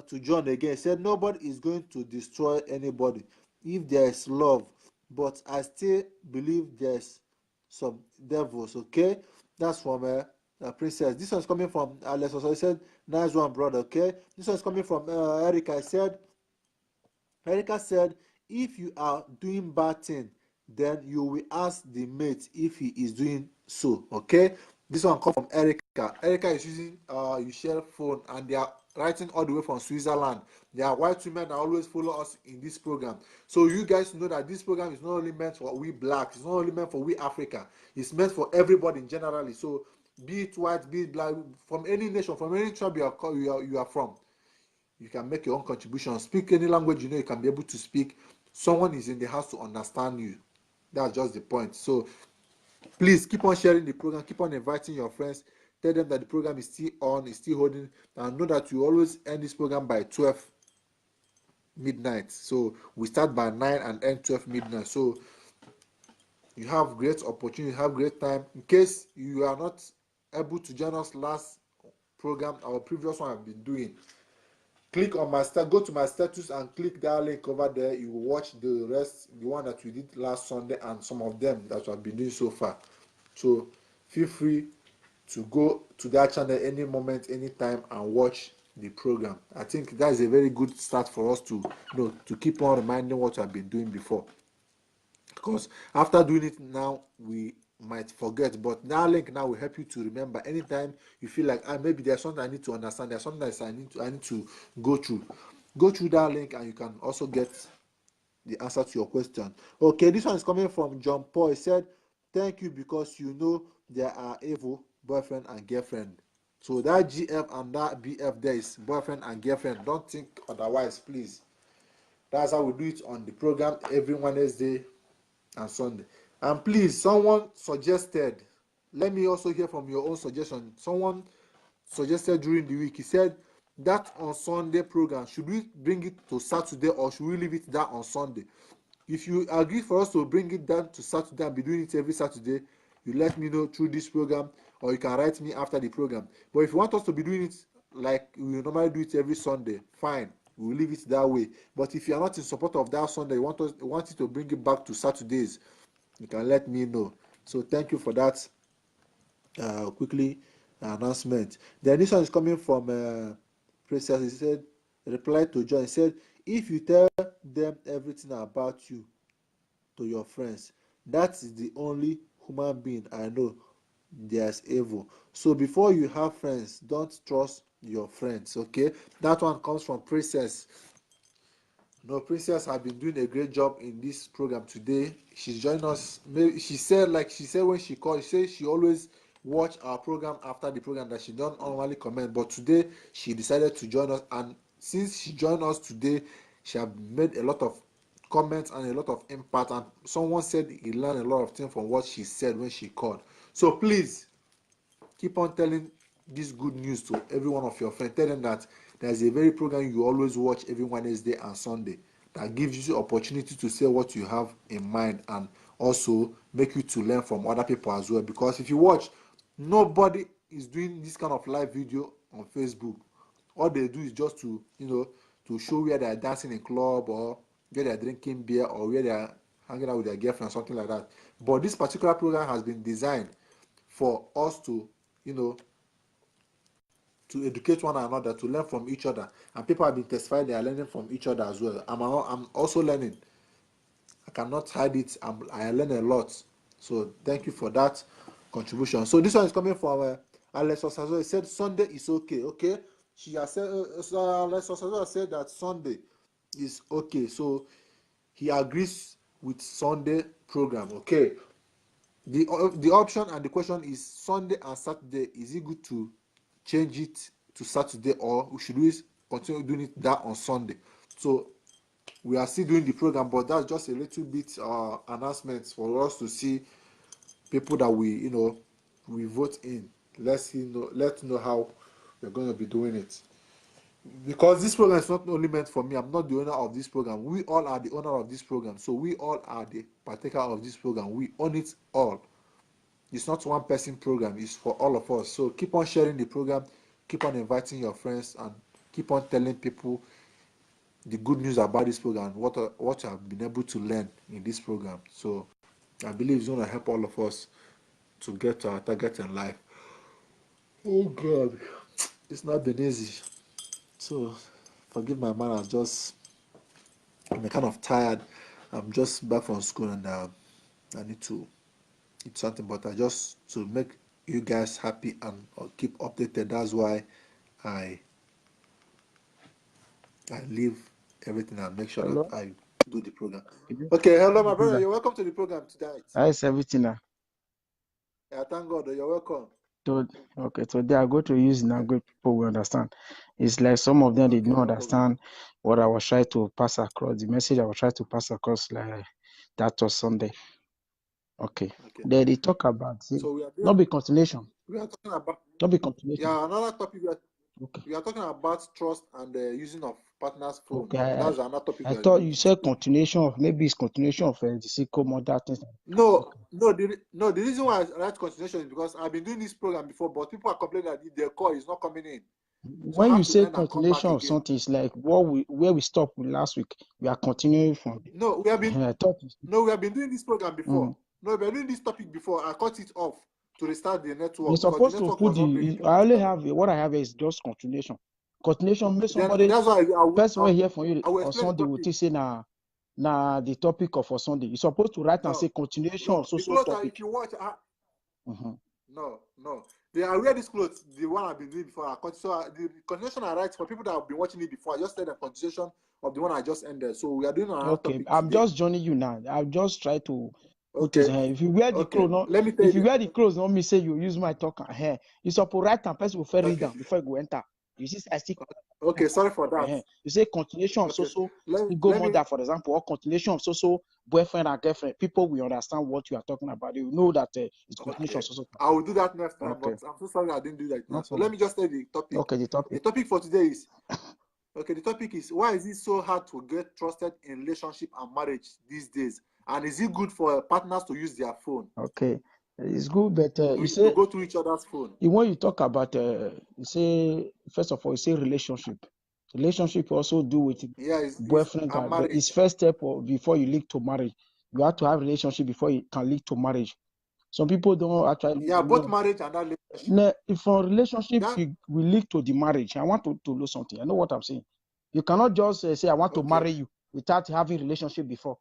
to John again, said, nobody is going to destroy anybody if there is love, but I still believe there's some devils, okay? That's from Princess. This one's coming from Alex. So he said, nice one, brother, okay? This one's coming from Erica. Erica said, if you are doing bad thing, then you will ask the mate if he is doing so, okay? This one comes from Erica. Erica is using you share phone, and they are writing all the way from Switzerland. They are white women that always follow us in this program. So you guys know that this program is not only meant for we blacks, it's not only meant for we Africa. It's meant for everybody in generally. So be it white, be it black, from any nation, from any tribe you are from, you can make your own contribution. Speak any language you know you can be able to speak. Someone is in the house to understand you. That's just the point. So please keep on sharing the program, keep on inviting your friends, tell them that the program is still on, is still holding, and know that you always end this program by 12 midnight. So we start by 9 and end 12 midnight. So you have great opportunity, have great time. In case you are not able to join us last program, our previous one I've been doing, click on go to my status and click that link over there. You will watch the rest, the one that we did last Sunday, and some of them that I've been doing so far. So feel free to go to that channel any moment, anytime, and watch the program. I think that is a very good start for us to to keep on reminding what I've been doing before, because after doing it now we might forget, but that link now will help you to remember anytime you feel like maybe there's something I need to understand, there's something that I need to go through that link, and you can also get the answer to your question. Okay, this one is coming from John Paul. He said, thank you, because you know there are evil boyfriend and girlfriend. So that GF and that BF there is boyfriend and girlfriend. Don't think otherwise, please. That's how we do it on the program every Wednesday and Sunday. And please, someone suggested, let me also hear from your own suggestion. Someone suggested during the week, he said that on Sunday program, should we bring it to Saturday, or should we leave it that on Sunday? If you agree for us to bring it down to Saturday and be doing it every Saturday, you let me know through this program, or you can write me after the program. But if you want us to be doing it like we normally do it every Sunday, fine, we'll leave it that way. But if you are not in support of that Sunday, you want it to bring it back to Saturdays, you can let me know. So thank you for that quickly announcement. Then this one is coming from Princess. He said, reply to John. He said, if you tell them everything about you to your friends, that is the only human being I know there's evil. So before you have friends, don't trust your friends. Okay, that one comes from Princess. No, Princess has been doing a great job in this program today. She's joined us. Maybe she said when she called, she said she always watch our program after the program, that she don't normally comment, but today she decided to join us, and since she joined us today, she have made a lot of comments and a lot of impact, and someone said he learned a lot of things from what she said when she called. So please keep on telling this good news to every one of your friends. Tell them that there's a very program you always watch every Wednesday and Sunday that gives you the opportunity to say what you have in mind, and also make you to learn from other people as well. Because if you watch, nobody is doing this kind of live video on Facebook, all they do is just to, to show where they are dancing in club, or where they are drinking beer, or where they are hanging out with their girlfriend, something like that. But this particular program has been designed for us to, to educate one another, to learn from each other. And people have been testifying they are learning from each other as well. I'm also learning. I cannot hide it. I learn a lot. So thank you for that contribution. So this one is coming from Alex Osazo. He said Sunday is okay. Okay. She has said, Alex Osazo said that Sunday is okay. So he agrees with Sunday program. Okay. The option and the question is Sunday and Saturday. Is it good to change it to Saturday, or should we continue doing it that on Sunday? So we are still doing the program, but that's just a little bit announcements for us to see people that we vote in. Let's know how we're going to be doing it, because this program is not only meant for me. I'm not the owner of this program. We all are the owner of this program, so we all are the partaker of this program. We own it all. It's not one person program, it's for all of us. So keep on sharing the program, keep on inviting your friends, and keep on telling people the good news about this program, what I've been able to learn in this program. So I believe it's going to help all of us to get to our target in life. Oh God, it's not been easy. So forgive my man. I'm kind of tired. I'm just back from school, and I need to eat something, but I just to make you guys happy and keep updated. That's why I leave everything and make sure Hello. that I do the program. Okay, hello my brother. You're welcome to the program tonight. How is everything now? Yeah, thank God. You're welcome. Okay, today I go to use language people will understand. It's like some of them did not understand what I was trying to pass across. The message I was trying to pass across, like that was Sunday. Okay. They talk about So we are doing, not be continuation. We are talking about Not be continuation. Yeah, another topic. We are talking about trust and the using of partner's phone. Okay. That's another topic. I thought you said continuation of maybe it's continuation of the single mother things. No, the reason why I write continuation is because I've been doing this program before, but people are complaining that their call is not coming in. So When you say continuation of something, it's like where we stopped last week. We are continuing from. No, we have been we have been doing this program before. No, we have been doing this topic before. I cut it off to restart the network. You're supposed to put I only have what I have is just continuation. Continuation makes somebody person will hear from you on Sunday will say na the topic of for Sunday. You're supposed to write and say continuation of so topic. If you watch, no. I wear this clothes, the one I've been doing before. So the continuation I write for people that have been watching it before. I just said the continuation of the one I just ended. So we are doing another topic. I'm today. just joining you now. I'll just try to put it here. If you wear the clothes, no. Let me tell if you wear the clothes, not me say you use my talk and hair. You supposed to write and person will read down before you go enter. You see, I still. Okay, sorry for that. You say continuation of so go mother, for example, or continuation of so boyfriend and girlfriend. People will understand what you are talking about. You know that it's continuation of so. I will do that next time, but I'm so sorry I didn't do that now. So let me just tell the topic. Okay, the topic. The topic for today is the topic is why is it so hard to get trusted in relationship and marriage these days? And is it good for partners to use their phone? Okay. It's good, but you say go to each other's phone. When you talk about you say first of all you say relationship. Relationship also do with boyfriend and but it's first step before you lead to marriage. You have to have relationship before you can lead to marriage. Some people don't actually. Yeah, both marriage and that relationship. If for relationship will lead to the marriage, I want to know something. I know what I'm saying. You cannot just say I want to marry you without having relationship before.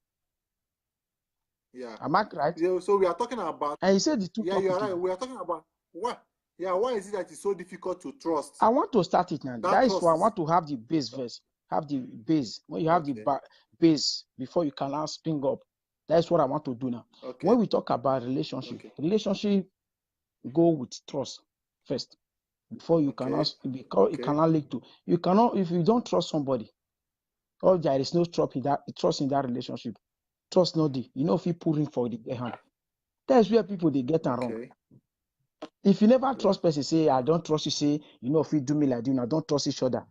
Yeah. Am I right? Yeah, so we are talking about. And you said the two. Yeah, you are right. We are talking about what? Yeah, why is it that it's so difficult to trust? I want to start it now. That is why I want to have the base first. Have the base. When you have the base before you can now spring up. That's what I want to do now. When we talk about relationship, relationship go with trust first. Before you cannot, because it cannot lead to. You cannot, if you don't trust somebody, or there is no trust in that relationship. Trust not the. You know if you put in for the hand. That's where people they get wrong. If you never trust person, say I don't trust you, say you know if you do me like you, I don't trust each other.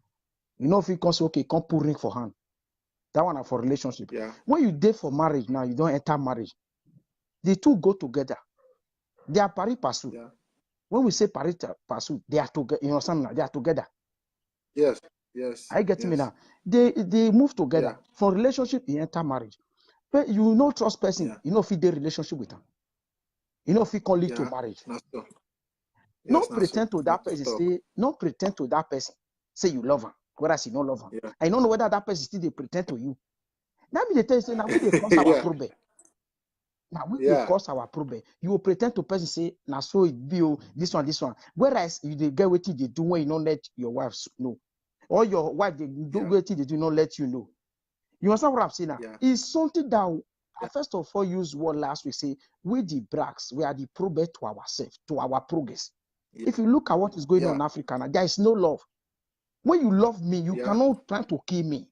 You know if you come say okay, come put ring for hand. That one are for relationship. Yeah. When you date for marriage now, you don't enter marriage. The two go together. They are pari passu. Yeah. When we say parental pursuit, they are together. You know something? They are together. Yes. Are you getting me now? They move together. For relationship, you enter marriage. But you know trust person, you know if they relationship with them. You know if it can lead to marriage. Not pretend to that person say, not pretend to that person say you love her, whereas you don't love her. I don't know whether that person still they pretend to you. That means they tell you say now we they cause our problem. Now we they cause our problem. You will pretend to person say now so it be this one. Whereas you they get what they do when you don't let your wife know. Or your wife they do what they do not let you know. You understand what I'm saying now? It's something that I first of all used word last week, say we the blacks, we are the probate to ourselves, to our progress. If you look at what is going on in Africa now, there is no love. When you love me, you cannot try to kill me.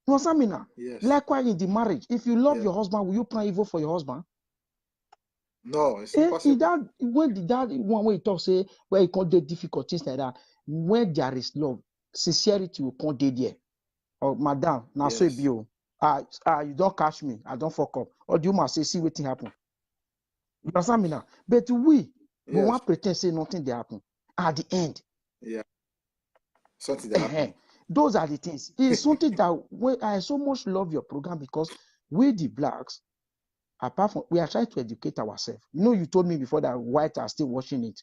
You understand me now? Likewise in the marriage, if you love your husband, will you plan evil for your husband? No, it's impossible. When that one way talk say where you can't do difficult things like that, when there is love, sincerity will come there. Oh, madam, now so it be you don't catch me, I don't fuck up. Or do you must say, see what happen? You understand me now? But we want to pretend say nothing they happen. At the end, something that happen. Those are the things. It's something that I so much love your program because we the blacks, apart from we are trying to educate ourselves. You know, you told me before that white are still watching it.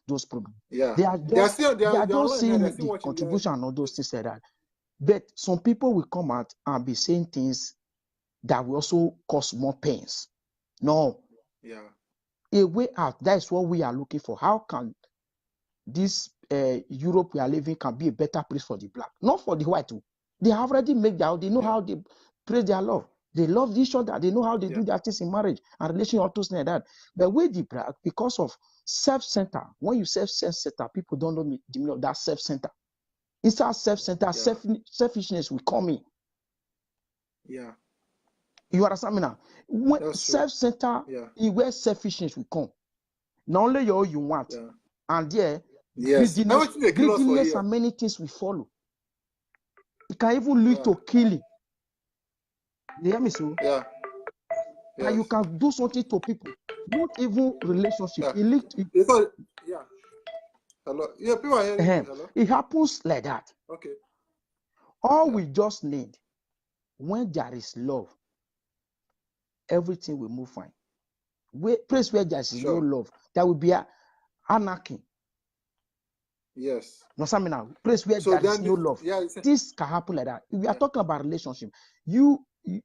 Those programs. They are just seeing the contribution and all those things like that. But some people will come out and be saying things that will also cause more pains. No. A way out. That is what we are looking for. How can this Europe we are living can be a better place for the black? Not for the white too. They have already made that. They know how they praise their love. They love each other. They know how they do their things in marriage and relationship, all those like that. But with the black, because of self-center, when you say self-center, people don't know the meaning of that self-center. Inside self-center, selfishness will come in. You understand me now? When self-center is where selfishness will come. Not only your you want, and greediness and many things will follow. It can even lead to killing. You hear me, so? And you can do something to people. Not even relationship. Hello. Yeah, people are hearing me. Hello. It happens like that. Okay. All we just need, when there is love, everything will move fine. Place where there is no love, there will be anarchy. Yes. No, something now. Place where there is no love. This can happen like that. We are talking about relationship.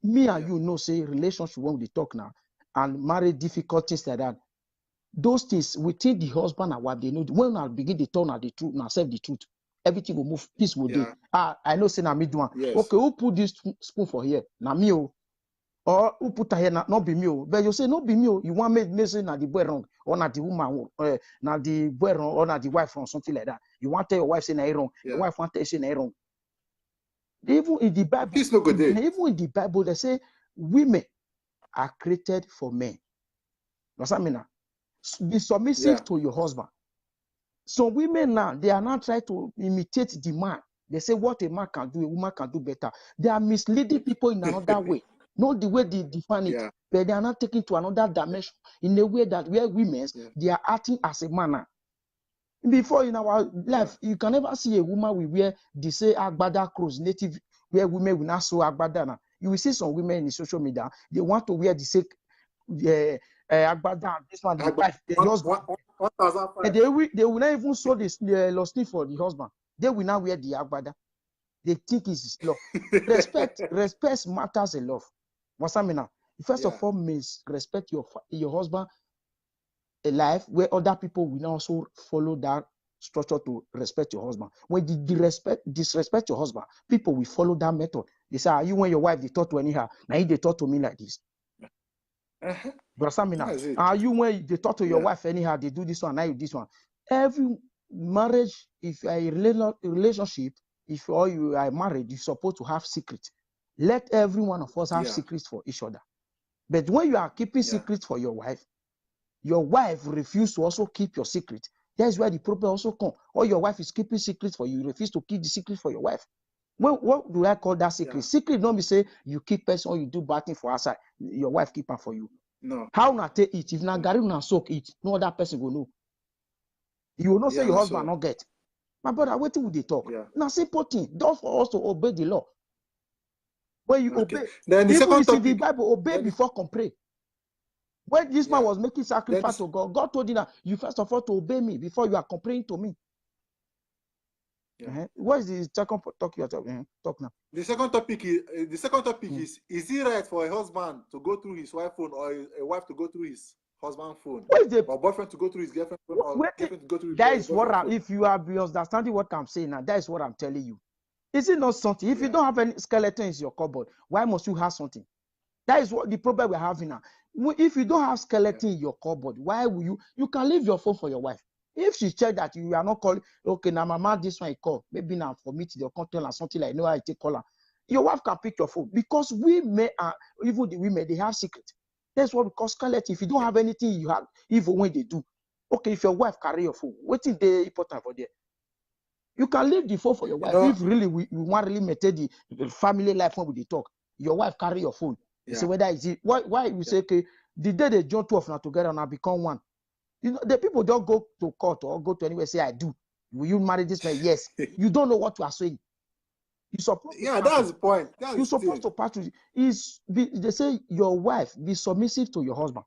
Me and you know, say relationship when we talk now, and marriage difficulties like that. Those things within the husband and wife, they know when I begin to turn at the truth, now self the truth, everything will move, peace will do. I know, say now me do one. Okay, who put this spoon for here? Now me, or who put her here? Not be me, but you say not be me. You want me say now the boy wrong, or not the woman, now the boy wrong, or not the wife wrong, something like that. You want to tell your wife say now wrong, your wife want to say now wrong. Even in the Bible, even in the Bible, they say women are created for men. What's that mean now? Be submissive to your husband. So women now, they are not trying to imitate the man. They say what a man can do, a woman can do better. They are misleading people in another way. Not the way they define it, but they are not taking to another dimension in a way that where women, they are acting as a man. Before in our life, you can never see a woman we wear the say agbada clothes, native where women will not sew agbada now. You will see some women in the social media, they want to wear the same agbada, this one, the wife, the husband. And they will not even sew this lost for the husband. They will not wear the agbada. They think it's love. Respect matters a lot. What's that mean now? First of all, means respect your husband. A life where other people will also follow that structure to respect your husband. When you disrespect your husband, people will follow that method. They say, are you when your wife they talk to anyhow? Now they talk to me like this. But now, are you when they talk to your wife anyhow? They do this one, now you this one. Every marriage, if you are in a relationship, if you are married, you're supposed to have secrets. Let every one of us have secrets for each other. But when you are keeping secrets for your wife refuses to also keep your secret. That's where the problem also comes. Or your wife is keeping secrets for you, you refuse to keep the secret for your wife. Well, what do I call that secret? Secret don't be say you keep person or you do bad thing for outside. Your wife keep her for you. No. How not take it? If not Gary not soak it, no other person will know. You will not say Yeah, your na husband so. not get. My brother, what would they talk? Yeah. Now simple thing, just for us to obey the law. When you Okay. obey, Then the even second it's in the topic. Bible, obey Then the, before complain. When this man yeah. was making Then sacrifice this, to God, God told him that you first of all to obey me before you are complaining to me. yeah. What is the second talk you are talking? Talk now. The second topic is it right for a husband to go through his wife's phone or a wife to go through his husband's phone? What is the Or boyfriend to go through his girlfriend's phone or wait, girlfriend to go through that his is what boyfriend's I, phone? if you are understanding what I'm saying now, that is what I'm telling you. Is it not something? If you Yeah. don't have any skeletons in your cupboard, why must you have something? That is what the problem we're having now. If you don't have skeleton in your cupboard, why will you can leave your phone for your wife? If she check that you are not calling, okay, now mama, this one I call, maybe now for me to the content or something like no, I take call her. Your wife can pick your phone because we may even the women they have secret. That's what we call skeleton. If you don't have anything, you have even when they do. Okay, if your wife carry your phone, what is the important for there? You can leave the phone for your wife. If really we want really maintain the family life when we talk, your wife carry your phone. You say whether is it why you say okay, the day they join 2 of now together now become one. You know, the people don't go to court or go to anywhere say I do. Will you marry this man? Yes. You don't know what you are saying. You supposed yeah, that's the point. That's you're the supposed thing. to part with they say your wife be submissive to your husband.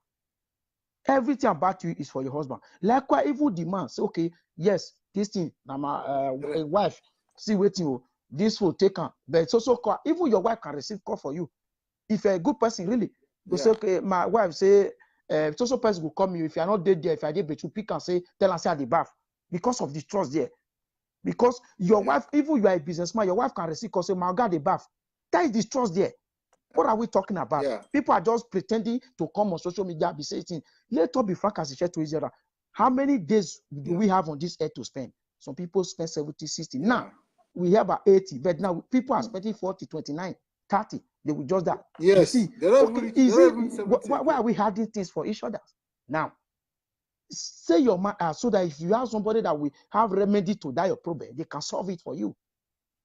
Everything about you is for your husband. Likewise, even the man say, okay, yes, this thing, now my a wife, see waiting, this will take her. But it's also call, even your wife can receive call for you. If you're a good person, really, you say, okay, my wife say, it's also person will come you. If you're not dead there, if I did, but you pick and say, tell her say at the bath because of the trust there. Because your wife, even you are a businessman, your wife can receive call say, my God, the bath. That is the trust there. What are we talking about? Yeah. People are just pretending to come on social media, be saying, let us be frank as a share to each other. How many days do we have on this earth to spend? Some people spend 70, 60. Now, we have about 80, but now people are spending 40, 29, 30. They will just that. Yes. You see, They don't okay, even reach, is they it, don't even 70 why are we hiding things for each other? Now, say your mind so that if you have somebody that will have remedy to that your problem, they can solve it for you.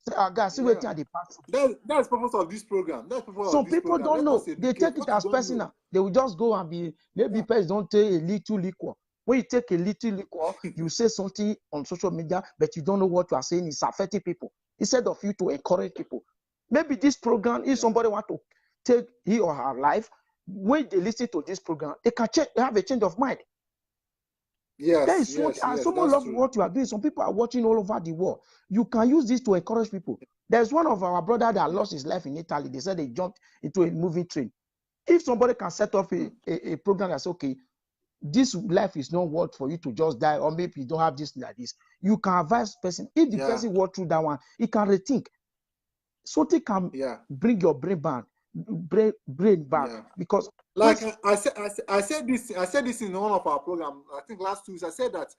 Say, guys, see what they pass. That's the purpose of this program. That's the purpose Some of this people program. don't Let know. us educate. They take it as personal. They will just go and be, maybe person don't take a little liquor. When you take a little liquor, you say something on social media, but you don't know what you are saying is affecting people. Instead of you to encourage people. Maybe this program, if somebody want to take he or her life, when they listen to this program, they can have a change of mind. Yes, That is what someone loves what you are doing. Some people are watching all over the world. You can use this to encourage people. There's one of our brother that lost his life in Italy. They said they jumped into a moving train. If somebody can set up a program that's okay, this life is not worth for you to just die, or maybe you don't have this like this. You can advise person. If the person walk through that one, he can rethink. Something can bring your brain back, because like I said this in one of our programs. I think last 2 weeks. I said that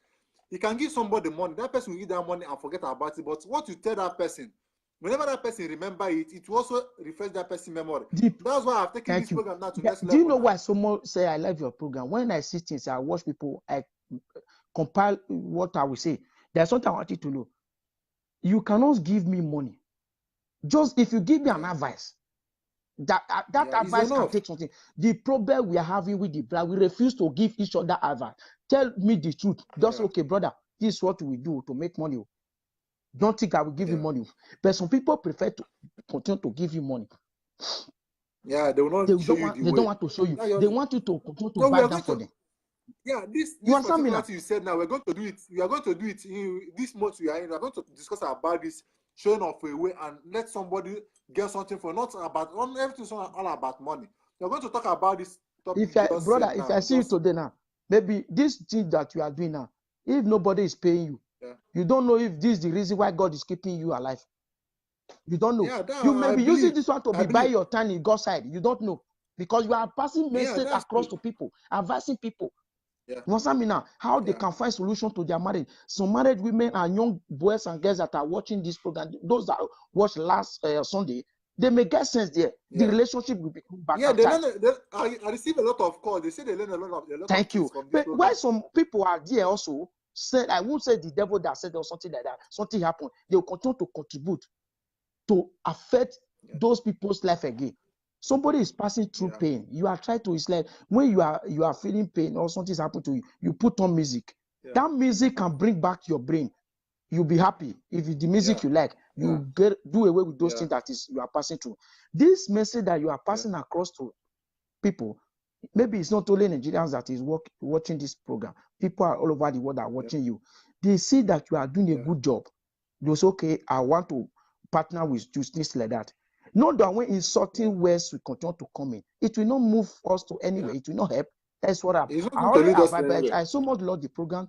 you can give somebody money. That person will give that money and forget about it. But what you tell that person, whenever that person remember it, it will also refresh that person's memory. That's why I've taken this program now to next level. Do you know why someone say I love your program? When I see things, I watch people, I compile what I will say. There's something I want you to know. You cannot give me money. Just if you give me an advice, that advice can take something. The problem we are having with the bride, we refuse to give each other advice. Tell me the truth. Just okay, brother, this is what we do to make money. Don't think I will give you money. But some people prefer to continue to give you money. Yeah, they will not show you the way. They don't want to show you. They want you to continue to buy them for them. Yeah, this particular thing you said now, we're going to do it. We are going to do it in this month we are in. We are going to discuss about this, showing off a way and let somebody get something for not everything's all about money. We're going to talk about this topic. If I see you today now, maybe this thing that you are doing now, if nobody is paying you, you don't know if this is the reason why God is keeping you alive. You don't know. You may be using this one to be by your time in God's side. You don't know. Because you are passing message across to people, advising people. You understand me now? How they can find solution to their marriage. Some married women and young boys and girls that are watching this program, those that watched last Sunday, they may get sense there. The relationship will become back. Yeah, I receive a lot of calls. They say they learn a lot Thank of you. from this But program. why some people are there also said, I won't say the devil that said or something like that, something happened. They will continue to contribute to affect those people's life again. Somebody is passing through pain. You are trying to, it's like when you are feeling pain or something's happened to you, you put on music. That music can bring back your brain. You'll be happy. If the music you like, you do away with those things that is you are passing through. This message that you are passing across to people, maybe it's not only Nigerians that is watching this program. People are all over the world are watching you. They see that you are doing a good job. They say, okay, I want to partner with you, things like that. Not that when insulting words will continue to come in, it will not move us to anywhere. It will not help. That's what I already advise. I so much love the program.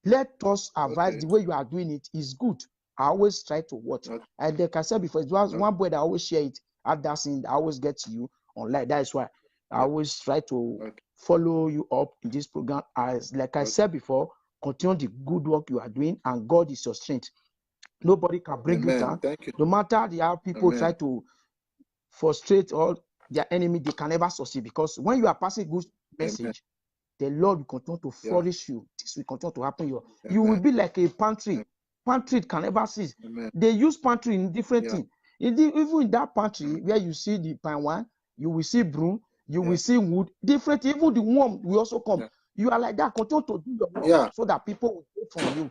Let us advise the way you are doing it is good. I always try to watch. And like I said before, it was one boy that always share it. That thing, I always get to you online. That is why I always try to follow you up in this program. As like I said before, continue the good work you are doing, and God is your strength. Nobody can bring you down. No matter how people try to frustrate all their enemy, they can never succeed, because when you are passing good message, the Lord will continue to flourish you. This will continue to happen. You will be like a pantry. Pantry can never cease. They use pantry in different things. Even in that pantry where you see the pine wine, you will see broom, you will see wood, different. Even the worm will also come. You are like that. Continue to do your work so that people will take from you.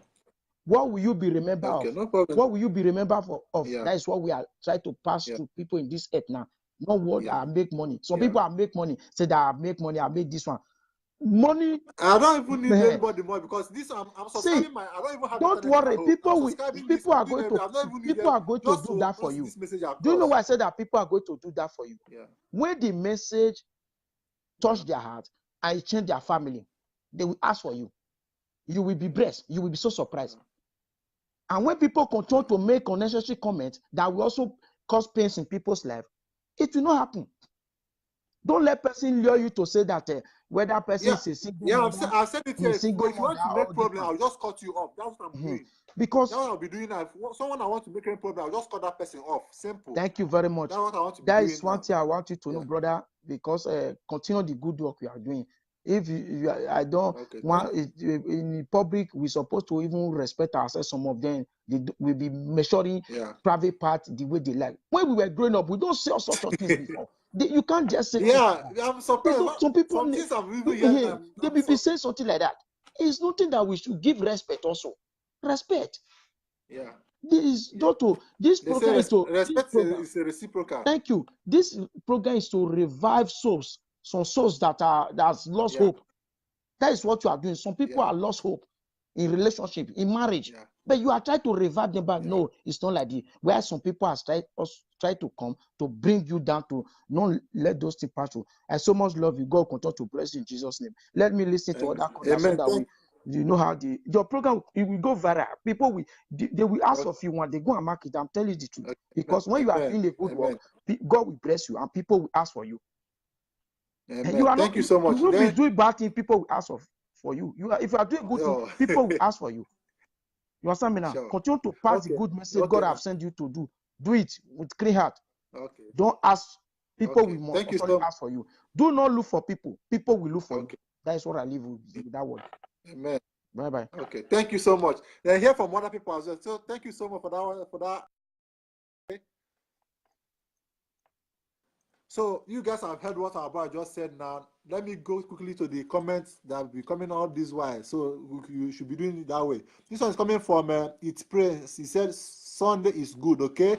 What will you be remembered of? No problem. What will you be remembered of? That is what we are trying to pass to people in this earth now. Not what I make money. Some people I make money, say that I make money, I make this one. Money. I don't even need anybody more, because this I'm subscribing. I don't even have. Don't worry. People are going to do that for you. Do you know why I said that people are going to do that for you? When the message touch their heart and change their family, they will ask for you. You will be blessed. You will be so surprised. And when people continue to make unnecessary comments that will also cause pains in people's life, it will not happen. Don't let person lure you to say that whether person is a single mother, I've said it here. If you want to make problem, I'll just cut you off. That's what I'm doing. Because that's what I'll be doing. If someone I want to make any problem, I'll just cut that person off. Simple. Thank you very much. That's what I want to be that doing is one thing I want you to know, brother, because continue the good work you are doing. If I don't want in public, we're supposed to even respect ourselves. Some of them will be measuring private part the way they like. When we were growing up, we don't say all sorts of things before. You can't just say I'm surprised. Some people they will be saying something like that. It's nothing that we should give respect also. Respect. This program is to respect is a reciprocal. Thank you. This program is to revive souls. Some souls that has lost hope. That is what you are doing. Some people are lost hope in relationship, in marriage. But you are trying to revive them back. No, it's not like this. Where some people are try to come to bring you down, to not let those things pass through. I so much love you. God continue to bless you in Jesus' name. Let me listen to other conversations that you know how your program it will go viral. People they will ask of you when they go and market. I'm telling you the truth. Because when you are doing a good work, God will bless you and people will ask for you. Thank you so much. You will be doing bad things, people will ask for you. If you are doing good things, people will ask for you. You understand me now? Continue to pass the good message God have sent you to do. Do it with clean heart. Don't ask people will more ask for you. Do not look for people. People will look for you. That is what I live with that word. Amen. Bye-bye. Okay. Thank you so much. Then hear from other people as well. So thank you so much for that. Okay. So you guys have heard what our brother just said now. Let me go quickly to the comments that will be coming out this way. So you should be doing it that way. This one is coming from It's Praise. He said Sunday is good, okay?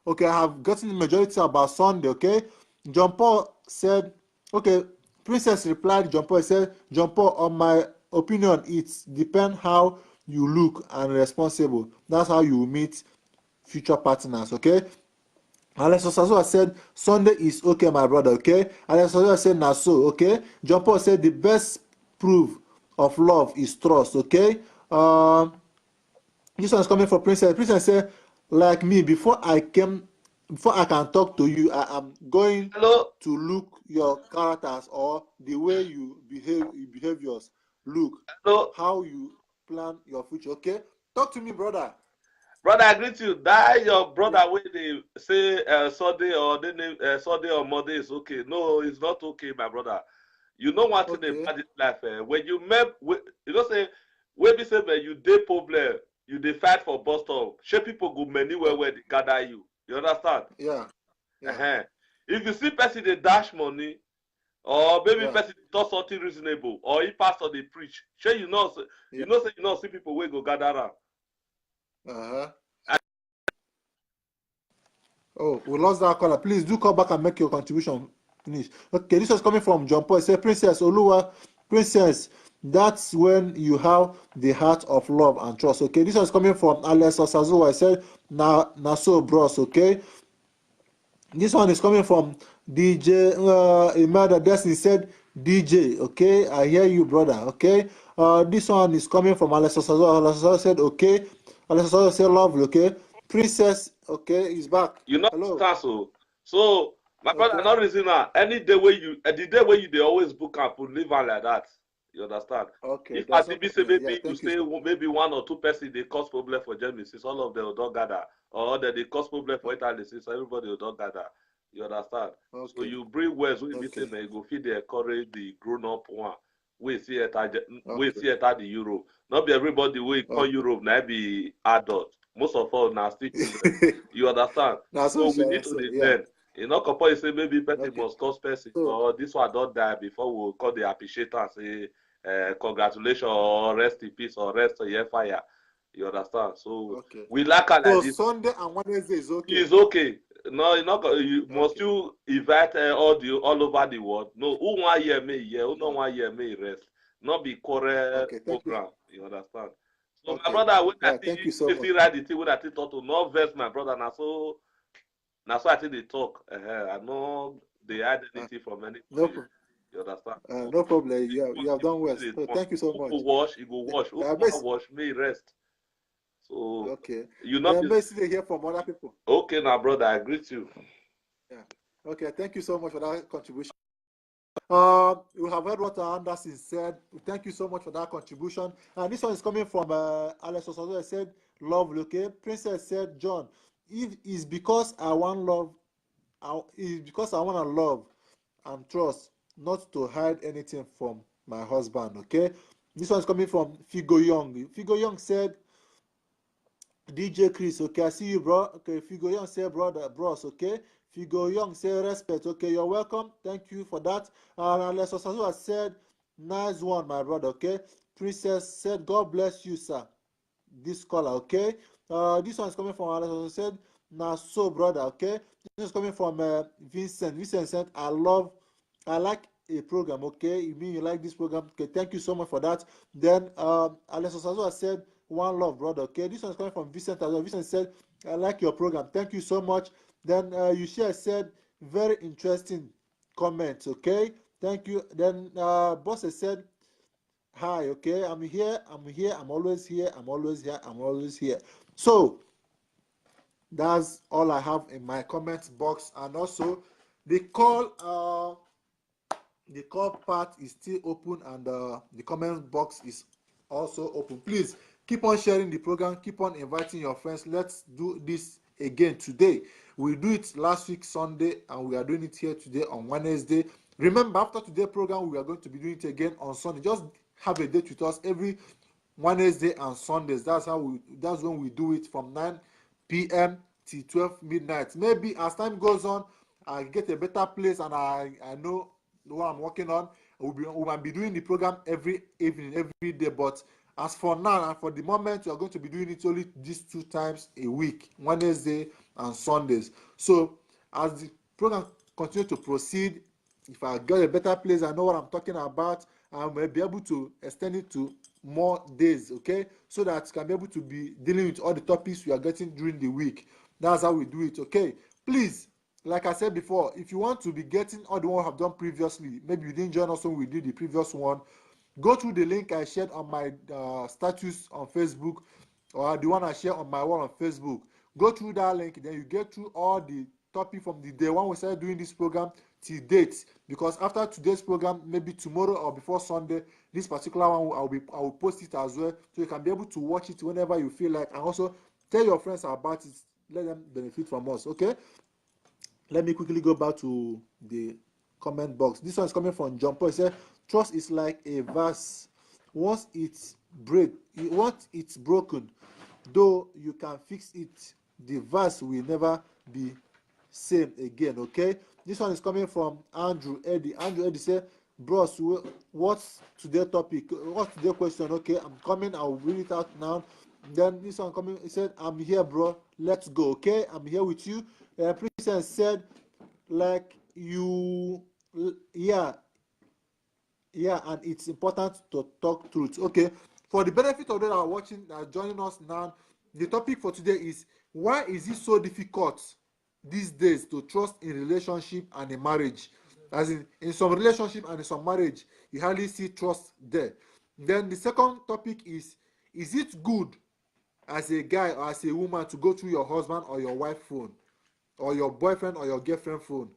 Okay, I have gotten the majority about Sunday, okay? John Paul said, okay, Princess replied, John Paul said, John Paul, on my opinion, it depends how you look and responsible. That's how you meet future partners, okay? Alex Osazoa said, Sunday is okay, my brother, okay? Alex Osazoa said, nah, so, okay? John Paul said, the best proof of love is trust, okay? This one is coming from Princess. Princess said, like me, before I can talk to you, I am going to look your characters or the way you behaviors. Look how you plan your future, okay? Talk to me, brother. Brother, I greet you. That your brother when they say Sunday or Sunday or Monday is okay. No, it's not okay, my brother. You know what thing about this life. When you you know say when we say when you dey problem, you dey fight for bus stop. Shey people go many where they gather you. You understand? Yeah. If you see person they dash money, or maybe person talk something reasonable, or if pastor they preach. Sure, you know see people wey go gather around. Oh, we lost that caller. Please do call back and make your contribution. Finish. Okay, this was coming from John Paul. He said, Princess Oluwa, Princess, that's when you have the heart of love and trust. Okay, this was coming from Alex Osazuwa. I said, na so bros. Okay, this one is coming from DJ Imada Destiny. Said, DJ. Okay, I hear you, brother. Okay, this one is coming from Alex Osazuwa. Alex Osazuwa said, okay. Alex Osazuwa said, lovely. Okay, Princess. Okay, he's back. You know, hello. So my brother, not reason now. Any day where you, the day where you, they always book up to live on like that. You understand? Okay. If I think say maybe you say maybe one or two person they cause problem for Genesis, all of them will not gather, or that they cause problem for Italy, so everybody will not gather. You understand? Okay. So you bring words we meeting and you go feed the encourage the grown up one. We see it at the Europe. Not be everybody we call Europe now be adult. Most of us now still children. You understand? So we need to learn. You know, couple say maybe person must cause person, or this one don't die before we call the appreciator and say congratulations or rest in peace or rest in fire. You understand? So we like like this. Sunday and Wednesday is okay. It's okay. No, you must you invite all over the world. No, who want hear me here? Who don't want hear me rest? Not be correct program. You understand? So my brother, when I think you see right the thing when I think talk to no verse, my brother. Now so I think they talk. I know they hide anything from anything. You understand? No problem. You have done well. So thank you so much. You go wash. Who wash me rest. So you know basically hear from other people. Okay, now brother, I greet you. Yeah. Okay, thank you so much for that contribution. You have heard what Anderson said. Thank you so much for that contribution. And this one is coming from Alex Osazo. Said, lovely. Okay, Princess said, John, if it's because I want love, it's because I want to love and trust, not to hide anything from my husband. Okay, this one is coming from Figo Young. Figo Young said, DJ Chris, okay, I see you, bro. Okay, Figo Young say, brother, bros, okay. Figo Young say, respect, okay, you're welcome. Thank you for that. And Alex Osazuwa said, nice one, my brother, okay. Princess said, God bless you, sir. This caller, okay. This one is coming from Alex Osazuwa said, nah, so, brother, okay. This is coming from Vincent. Vincent said, I like a program, okay. You mean you like this program? Okay, thank you so much for that. Then Alex Osazuwa said, one love, brother. Okay, this one is coming from Vincent as well. Vincent said, I like your program. Thank you so much. Then Yushia said, very interesting comments. Okay, thank you. Then Boss said, hi. Okay, I'm here. I'm always here. I'm always here. So that's all I have in my comments box. And also the call part is still open, and the comment box is also open. Please keep on sharing the program, keep on inviting your friends. Let's do this again today. We do it last week Sunday, and we are doing it here today on Wednesday. Remember, after today's program, we are going to be doing it again on Sunday. Just have a date with us every Wednesday and Sundays. That's when we do it from 9 p.m. till 12 midnight. Maybe as time goes on, I get a better place and I know what I'm working on. We might be doing the program every evening, every day, but as for now and for the moment, we are going to be doing it only these 2 times a week, Wednesday and Sundays. So as the program continues to proceed, if I get a better place, I know what I'm talking about, I may be able to extend it to more days, okay, so that I can be able to be dealing with all the topics we are getting during the week. That's how we do it, okay. Please, like I said before, if you want to be getting all the one I've done previously, maybe you didn't join us when we did the previous one, go through the link I shared on my status on Facebook, or the one I shared on my wall on Facebook. Go through that link, then you get through all the topic from the day when we started doing this program till date. Because after today's program, maybe tomorrow or before Sunday, this particular one I will post it as well, so you can be able to watch it whenever you feel like, and also tell your friends about it. Let them benefit from us, okay? Let me quickly go back to the comment box. This one is coming from John Paul. He said, trust is like a vase. Once it's broken, though you can fix it, the vase will never be same again, okay? This one is coming from Andrew Eddie. Andrew Eddie said, bros, what's today's topic? What's today's question? Okay, I'm coming. I'll read it out now. Then this one coming. He said, I'm here, bro. Let's go. Okay, I'm here with you. Princess said, like you, yeah, and it's important to talk truth. Okay, for the benefit of those that are watching, joining us now, the topic for today is, why is it so difficult these days to trust in relationship and in marriage? As in some relationship and in some marriage, you hardly see trust there. Then the second topic is it good as a guy or as a woman to go through your husband or your wife phone, or your boyfriend or your girlfriend phone?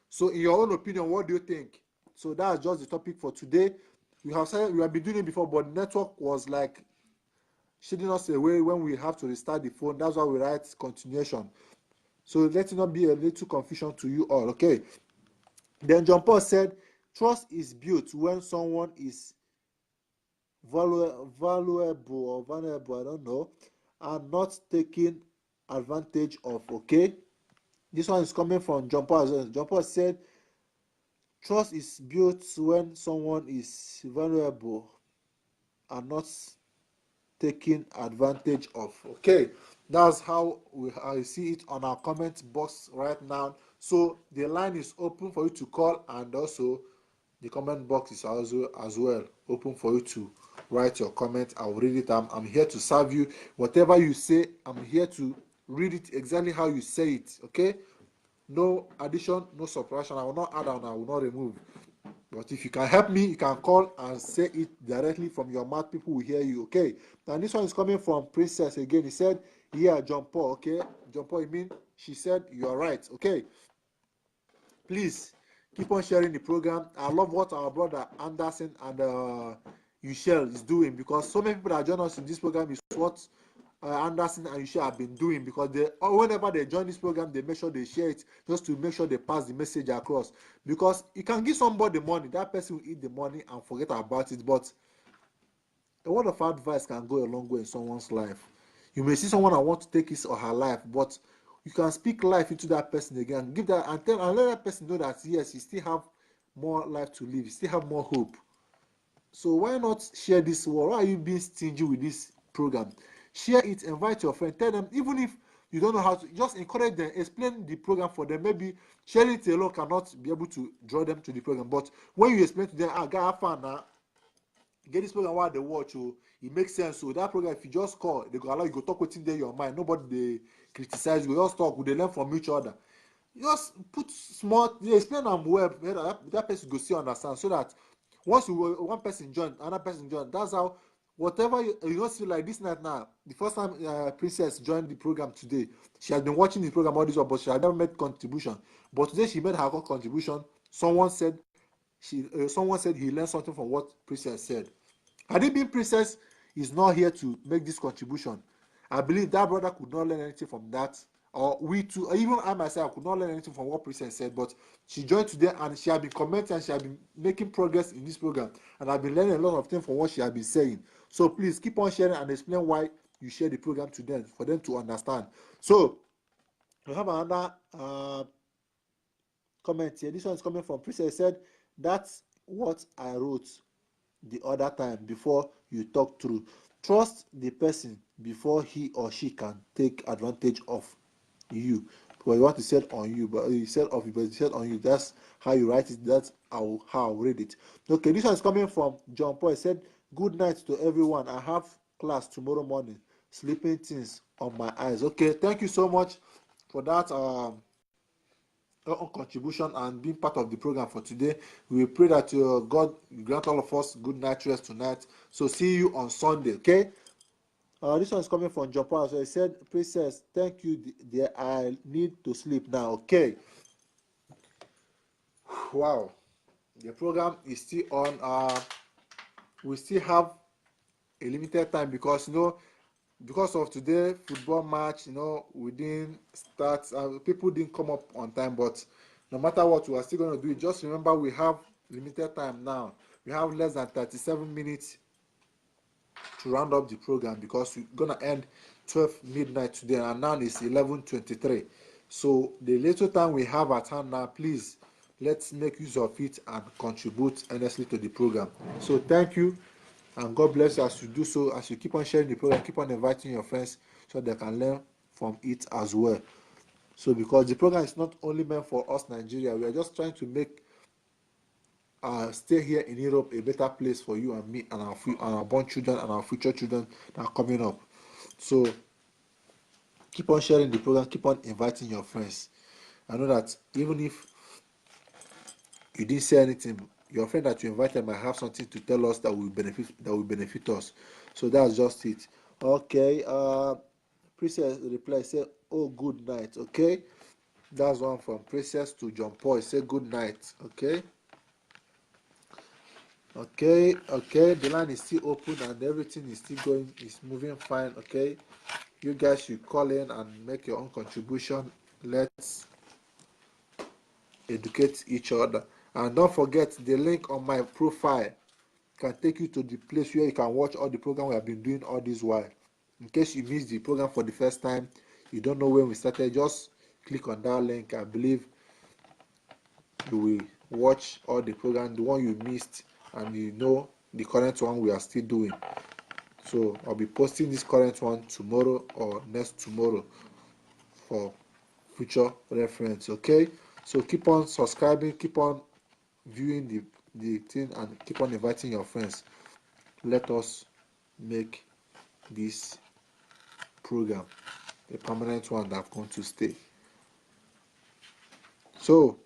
So in your own opinion, what do you think? So that's just the topic for today. We have been doing it before, but network was like shading us away when we have to restart the phone. That's why we write continuation. So let it not be a little confusion to you all. Okay. Then John Paul said, trust is built when someone is valuable or vulnerable, I don't know, and not taken advantage of. Okay. This one is coming from John Paul. John Paul said, trust is built when someone is vulnerable and not taken advantage of. Okay, that's how I see it on our comment box right now. So the line is open for you to call, and also the comment box is also as well open for you to write your comment. I'll read it. I'm here to serve you. Whatever you say, I'm here to read it exactly how you say it. Okay, no addition, no subtraction. I will not add and I will not remove. But if you can help me, you can call and say it directly from your mouth. People will hear you. Okay. Now this one is coming from Princess again. He said, yeah, John Paul. Okay. John Paul, you mean she said you are right. Okay. Please keep on sharing the program. I love what our brother Anderson and Yushel is doing, because so many people that join us in this program is what Anderson and Yushel have been doing, because whenever they join this program, they make sure they share it just to make sure they pass the message across. Because you can give somebody money, that person will eat the money and forget about it, but a word of advice can go a long way in someone's life. You may see someone that wants to take his or her life, but you can speak life into that person again, give that and let that person know that yes, you still have more life to live, you still have more hope. So why not share this word? Why are you being stingy with this program? Share it, invite your friend, tell them, even if you don't know how to, just encourage them, explain the program for them. Maybe sharing it alone cannot be able to draw them to the program, but when you explain to them, guy, have fun now, get this program while they watch, it makes sense. So that program, if you just call, they go allow you go talk within there your mind. Nobody they criticize you, just talk, they learn from each other. Just put small, explain them well, that person go see understand, so that once one person join, another person join. That's how, whatever you don't see like this night now. The first time Princess joined the program today, she has been watching the program all this while, but she had never made contribution. But today she made her contribution. Someone said he learned something from what Princess said. Had it been Princess is not here to make this contribution, I believe that brother could not learn anything from that. Or we too, or even I myself could not learn anything from what Princess said. But she joined today and she had been commenting and she had been making progress in this program. And I've been learning a lot of things from what she had been saying. So please keep on sharing and explain why you share the program to them, for them to understand. So we have another comment here. This one is coming from Princess. Said, that's what I wrote the other time before you talk through. Trust the person before he or she can take advantage of you. Because you want to say it on you, but you said of you, but you said on you. That's how you write it. That's how I'll read it. Okay, this one is coming from John Paul. He said, good night to everyone. I have class tomorrow morning. Sleeping things on my eyes. Okay, thank you so much for that contribution and being part of the program for today. We pray that God grant all of us good night rest tonight. So see you on Sunday. Okay. This one is coming from John Paul. So he said, Princess, thank you, dear. I need to sleep now. Okay. Wow. The program is still on. We still have a limited time because because of today football match, we didn't start. People didn't come up on time, but no matter what, we are still going to do it. Just remember, we have limited time now. We have less than 37 minutes to round up the program because we're going to end 12 midnight today, and now it's 11:23. So the little time we have at hand now, please let's make use of it and contribute honestly to the program. So thank you, and God bless you as you do so, as you keep on sharing the program, keep on inviting your friends so they can learn from it as well. So because the program is not only meant for us Nigeria, we are just trying to make stay here in Europe a better place for you and me and our born children and our future children that are coming up. So keep on sharing the program, keep on inviting your friends. I know that even if you didn't say anything, your friend that you invited might have something to tell us that will benefit us. So that's just it. Okay. Princess reply say, "Oh, good night." Okay, that's one from Princess to John Paul. Say good night. Okay. Okay. The line is still open and everything is still going. Is moving fine. Okay. You guys should call in and make your own contribution. Let's educate each other. And don't forget the link on my profile can take you to the place where you can watch all the program we have been doing all this while. In case you missed the program for the first time, you don't know when we started, just click on that link. I believe you will watch all the program, the one you missed, and you know the current one we are still doing. So I'll be posting this current one tomorrow or next tomorrow for future reference. Okay, so keep on subscribing, keep on viewing the thing, and keep on inviting your friends. Let us make this program a permanent one that's going to stay. So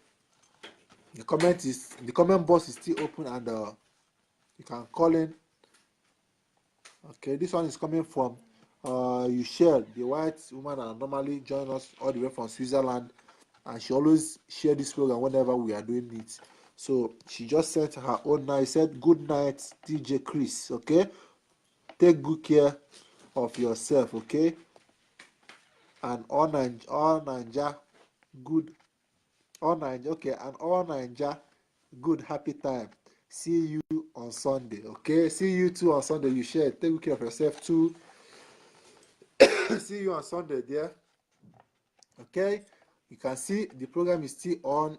the comment box is still open, and you can call in. Okay, this one is coming from Yushel, the white woman that normally join us all the way from Switzerland, and she always share this program whenever we are doing it. So she just sent her own night. Said, "Good night, DJ Chris. Okay, take good care of yourself. Okay, and all Naija good, all Naija, okay, and all Naija good happy time. See you on Sunday. Okay, see you too on Sunday. You share. Take good care of yourself too. See you on Sunday, dear. Okay, you can see the program is still on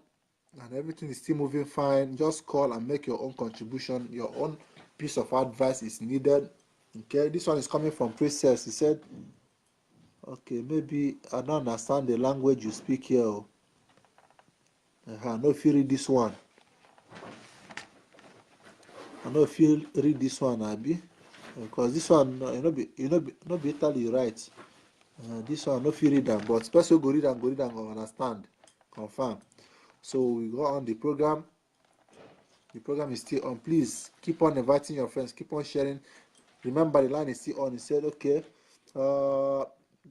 and everything is still moving fine. Just call and make your own contribution. Your own piece of advice is needed. Okay, this one is coming from Princess. He said, "Okay, maybe I don't understand the language you speak here. I know if you read this one. I know if you read this one, Abi, because this one, not be Italy, right? This one, no if you read them, but person go read and go understand, confirm. So we go on the program. The program is still on. Please keep on inviting your friends, keep on sharing. Remember, the line is still on. He said, "Okay."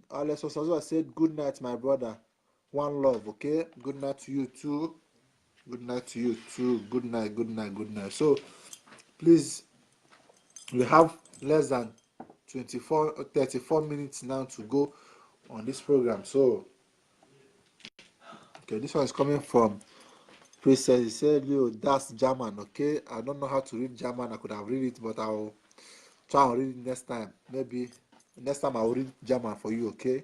Alex Osazoa said, "Good night, my brother. One love." Okay, good night to you too. Good night to you too. Good night, good night, good night. So please, we have less than 34 minutes now to go on this program. So okay, this one is coming from Princess. He said, "Yo, that's German." Okay, I don't know how to read German. I could have read it, but I'll try and read it next time. Maybe next time I'll read German for you. Okay.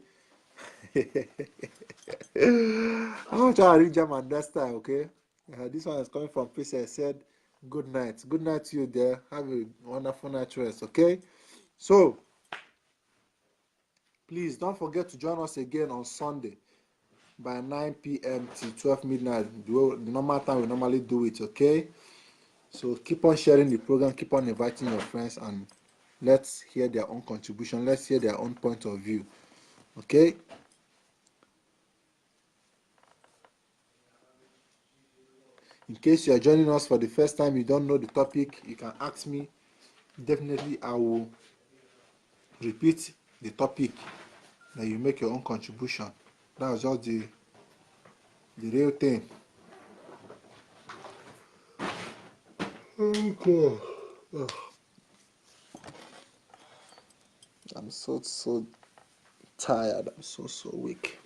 I'll try and read German next time. Okay. This one is coming from Princess. Said, "Good night. Good night to you there. Have a wonderful night rest." Okay. So please don't forget to join us again on Sunday by 9 p.m. till 12 midnight, the normal time we normally do it. Okay, so keep on sharing the program, keep on inviting your friends, and let's hear their own contribution, let's hear their own point of view. Okay, in case you are joining us for the first time, you don't know the topic, you can ask me. Definitely I will repeat the topic, then you make your own contribution. That's just the real thing. Okay. I'm so tired. I'm so weak.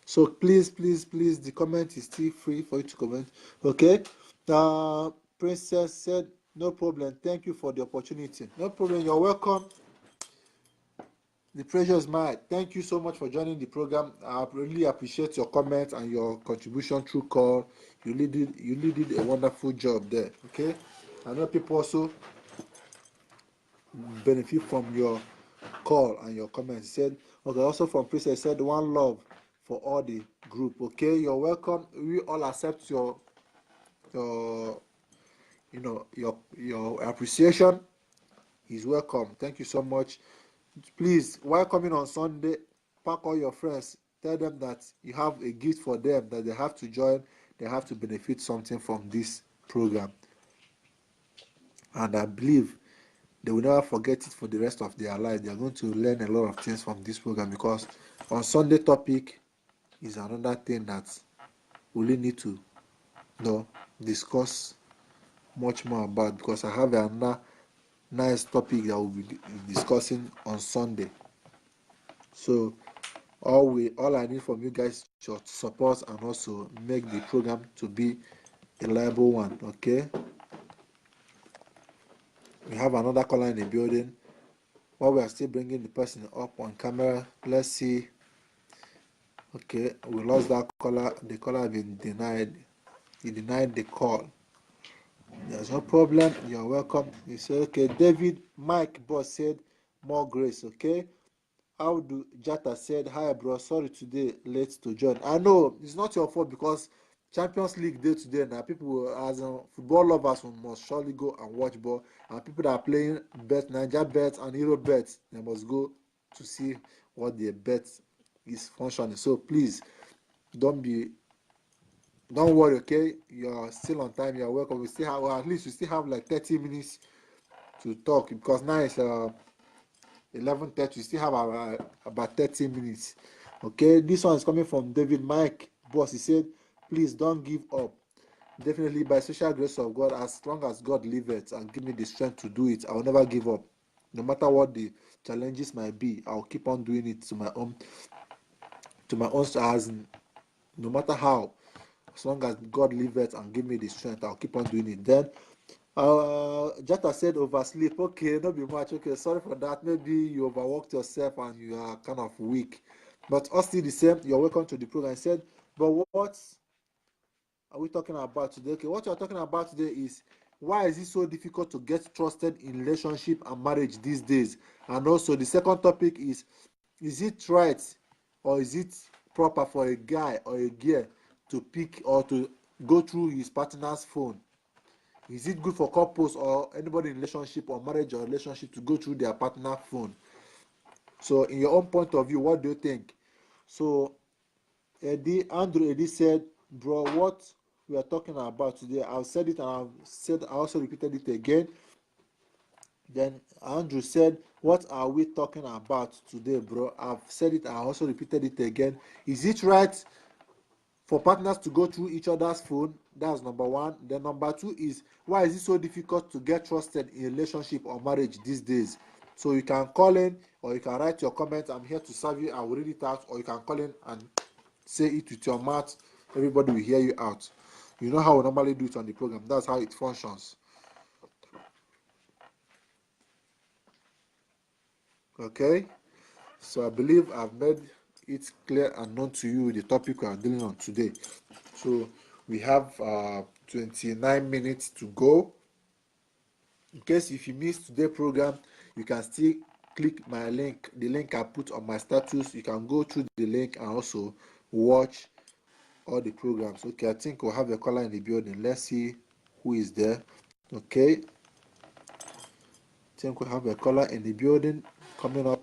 So please, the comment is still free for you to comment. Okay. Princess said, "No problem. Thank you for the opportunity." No problem. You're welcome. The pressure is mine. Thank you so much for joining the program. I really appreciate your comments and your contribution through call. You really did a wonderful job there. Okay, I know people also benefit from your call and your comments. He said, okay, also from Princess said, one love for all the group. Okay, you're welcome. We all accept your your appreciation. He's welcome. Thank you so much. Please, while coming on Sunday, pack all your friends. Tell them that you have a gift for them, that they have to join, they have to benefit something from this program. And I believe they will never forget it for the rest of their life. They are going to learn a lot of things from this program, because on Sunday topic is another thing that we really need to discuss much more about, because I have another nice topic that we'll be discussing on Sunday. So all I need from you guys is your support and also make the program to be a reliable one. Okay, we have another caller in the building. While we are still bringing the person up on camera, let's see. Okay, we lost that caller. The caller has been denied. He denied the call. There's no problem. You're welcome. He said, okay, David Mike Boss said, more grace. Okay, how do Jata said, hi bro, sorry today late to join. I know it's not your fault, because Champions League day today now, people as football lovers must surely go and watch ball, and people that are playing bet Niger bets and Euro bets, they must go to see what their bet is functioning. So please don't worry. Okay, you're still on time. You're welcome. We still have, or at least we still have like 30 minutes to talk, because now it's 11:30. We still have about 30 minutes. Okay, this one is coming from David Mike Boss. He said, please don't give up. Definitely, by special grace of God, as long as God liveth and give me the strength to do it, I will never give up. No matter what the challenges might be, I'll keep on doing it to my own as no matter how. As long as God liveth and give me the strength, I'll keep on doing it. Then Jata said oversleep. Okay, not be much. Okay, sorry for that. Maybe you overworked yourself and you are kind of weak. But us still the same. You're welcome to the program. I said, but what are we talking about today? Okay, what you're talking about today is, why is it so difficult to get trusted in relationship and marriage these days? And also the second topic is it right or is it proper for a guy or a girl to pick or to go through his partner's phone? Is it good for couples or anybody in relationship or marriage or relationship to go through their partner's phone? So in your own point of view, what do you think? So Andrew Eddie said, bro, what we are talking about today, I've said it and I also repeated it again. Then Andrew said, what are we talking about today, bro? I've said it and I also repeated it again. Is it right for partners to go through each other's phone? That's number one. Then number two is, why is it so difficult to get trusted in a relationship or marriage these days? So you can call in or you can write your comments. I'm here to serve you. I will read it out, or you can call in and say it with your mouth. Everybody will hear you out. You know how we normally do it on the program. That's how it functions. Okay, so I believe I've made it clear and known to you the topic we are dealing on today. So we have 29 minutes to go. In case if you missed today's program, you can still click my link, the link I put on my status. You can go through the link and also watch all the programs. Okay, I think we'll have a caller in the building. Let's see who is there. Okay, I think we'll have a caller in the building coming up.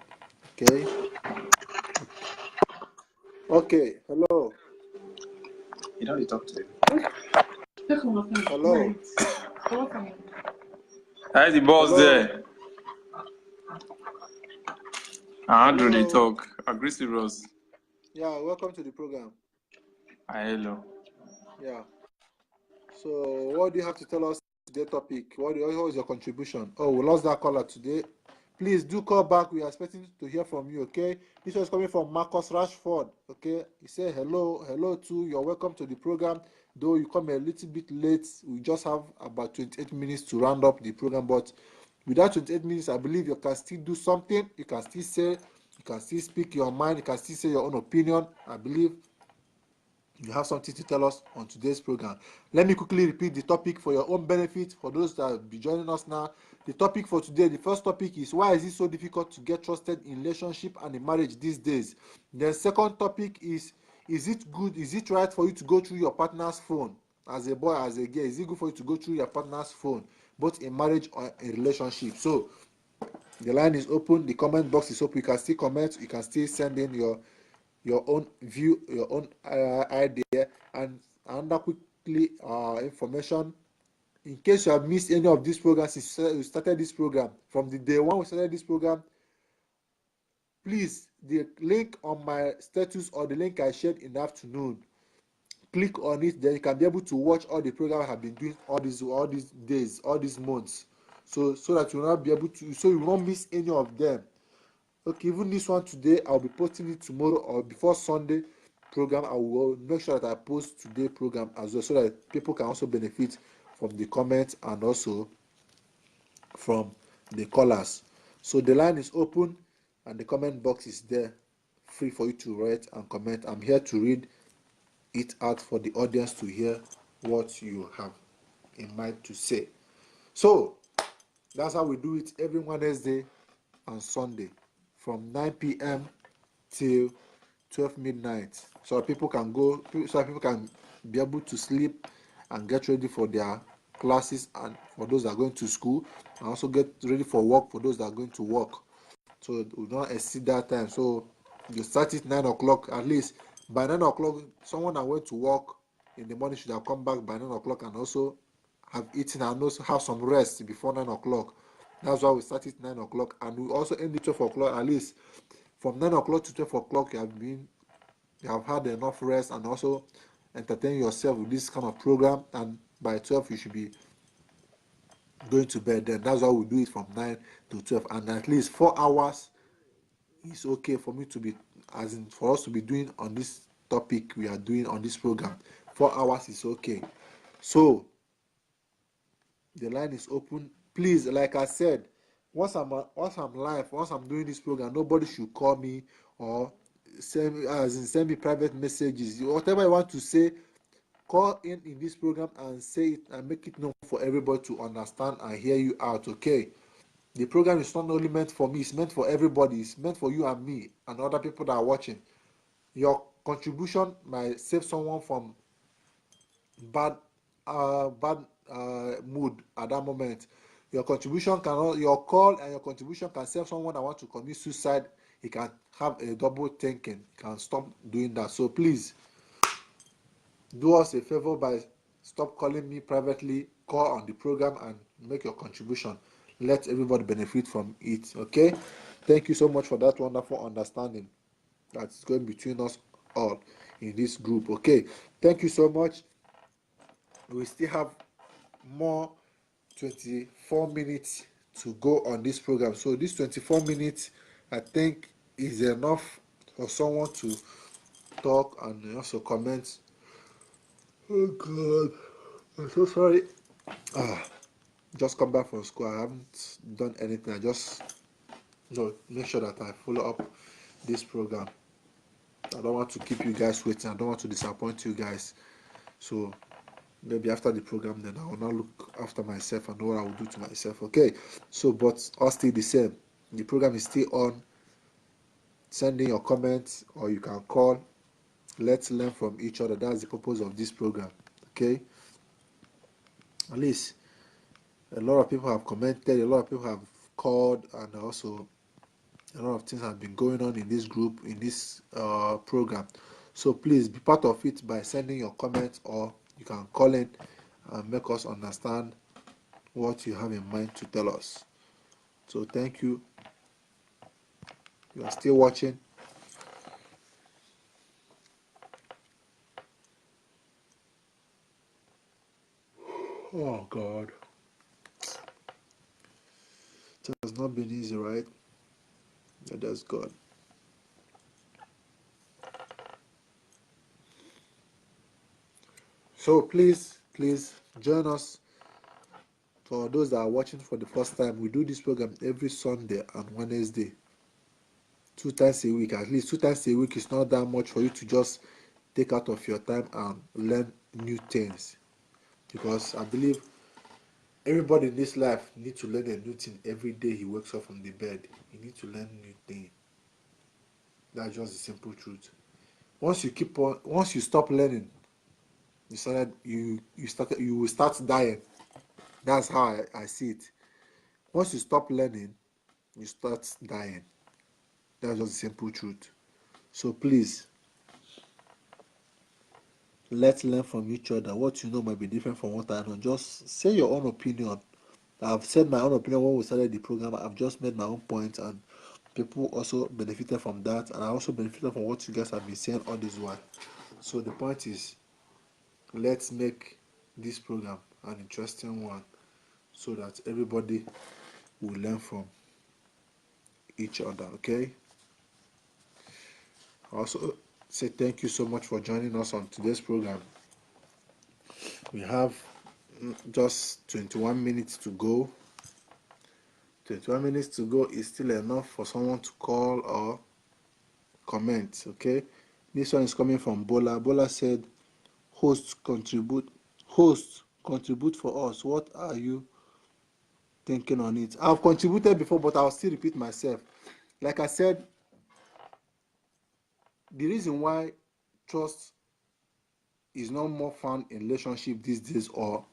Okay, hello. You don't talk to him. Hello. Hi, the boss there. Andrew, they talk. Aggressive Ross. Yeah, welcome to the program. Hello. Yeah. So, what do you have to tell us today topic? What is your contribution? Oh, we lost that caller today. Please do call back. We are expecting to hear from you, okay? This was coming from Marcus Rashford, okay? He said, hello too. You're welcome to the program. Though you come a little bit late, we just have about 28 minutes to round up the program. But without 28 minutes, I believe you can still do something. You can still say, you You can still speak your mind. You can still say your own opinion. I believe you have something to tell us on today's program. Let me quickly repeat the topic for your own benefit. For those that will be joining us now, the topic for today, the first topic is, why is it so difficult to get trusted in relationship and in marriage these days? The second topic is it good, is it right for you to go through your partner's phone? As a boy, as a girl, is it good for you to go through your partner's phone, both in marriage or in relationship? So the line is open, the comment box is open. You can still comment, you can still send in your own view, your own idea. And another quickly information, in case you have missed any of these programs since we started this program, from the day one we started this program, please, the link on my status or the link I shared in the afternoon, click on it, then you can be able to watch all the programs I have been doing all these days, all these months, so that you will not be able to, so you will not miss any of them. Okay, even this one today, I'll be posting it tomorrow or before Sunday program. I will make sure that I post today program as well, so that people can also benefit from the comments and also from the callers. So the line is open and the comment box is there, free for you to write and comment. I'm here to read it out for the audience to hear what you have in mind to say. So that's how we do it every Wednesday and Sunday from 9 p.m. till 12 midnight, so people can be able to sleep and get ready for their classes, and for those that are going to school, and also get ready for work for those that are going to work. So we don't exceed that time. So you start it 9 o'clock. At least by 9 o'clock, someone that went to work in the morning should have come back by 9 o'clock and also have eaten and also have some rest before 9 o'clock. That's why we start it 9 o'clock, and we also end it 12 o'clock. At least from 9 o'clock to 12 o'clock, you have had enough rest and also entertain yourself with this kind of program, and by 12 you should be going to bed. Then that's why we do it from 9 to 12, and at least 4 hours is okay for me to be, as in for us to be doing on this topic we are doing on this program. 4 hours is okay. So the line is open. Please, like I said, once I'm live, once I'm doing this program, nobody should call me or send me private messages. Whatever you want to say, call in this program and say it and make it known for everybody to understand and hear you out. Okay, the program is not only meant for me, it's meant for everybody. It's meant for you and me and other people that are watching. Your contribution might save someone from bad mood at that moment. Your call and your contribution can save someone that wants to commit suicide. He can have a double thinking, he can stop doing that. So please do us a favor by stop calling me privately. Call on the program and make your contribution. Let everybody benefit from it. Okay, thank you so much for that wonderful understanding that's going between us all in this group. Okay, thank you so much. We still have more 24 minutes to go on this program. So this 24 minutes, I think, is enough for someone to talk and also comment. Oh God, I'm so sorry. Just come back from school. I haven't done anything. I just make sure that I follow up this program. I don't want to keep you guys waiting. I don't want to disappoint you guys. So maybe after the program, then I will not look after myself and know what I will do to myself. Okay, so but all still the same. The program is still on. Send in your comments or you can call. Let's learn from each other. That's the purpose of this program. Okay, at least a lot of people have commented, a lot of people have called, and also a lot of things have been going on in this group, in this program. So please be part of it by sending your comments, or you can call in and make us understand what you have in mind to tell us. So thank you. You are still watching. Oh God, it has not been easy, right? That's God. So please join us. For those that are watching for the first time, we do this program every Sunday and Wednesday 2 times a week. At least 2 times a week is not that much for you to just take out of your time and learn new things. Because I believe everybody in this life needs to learn a new thing every day he wakes up from the bed. You need to learn new thing. That's just the simple truth. Once you stop learning, you will start dying. That's how I see it. Once you stop learning, you start dying. That's just the simple truth. So please, let's learn from each other. What you know might be different from what I know. Just say your own opinion. I've said my own opinion when we started the program. I've just made my own point, and people also benefited from that, and I also benefited from what you guys have been saying all this while. So the point is, let's make this program an interesting one so that everybody will learn from each other. Okay? I also say thank you so much for joining us on today's program. We have just 21 minutes to go. 21 minutes to go is still enough for someone to call or comment. Okay, this one is coming from Bola. Bola said, hosts contribute for us. What are you thinking on it? I've contributed before, but I'll still repeat myself. Like I said, the reason why trust is not more found in relationship these days or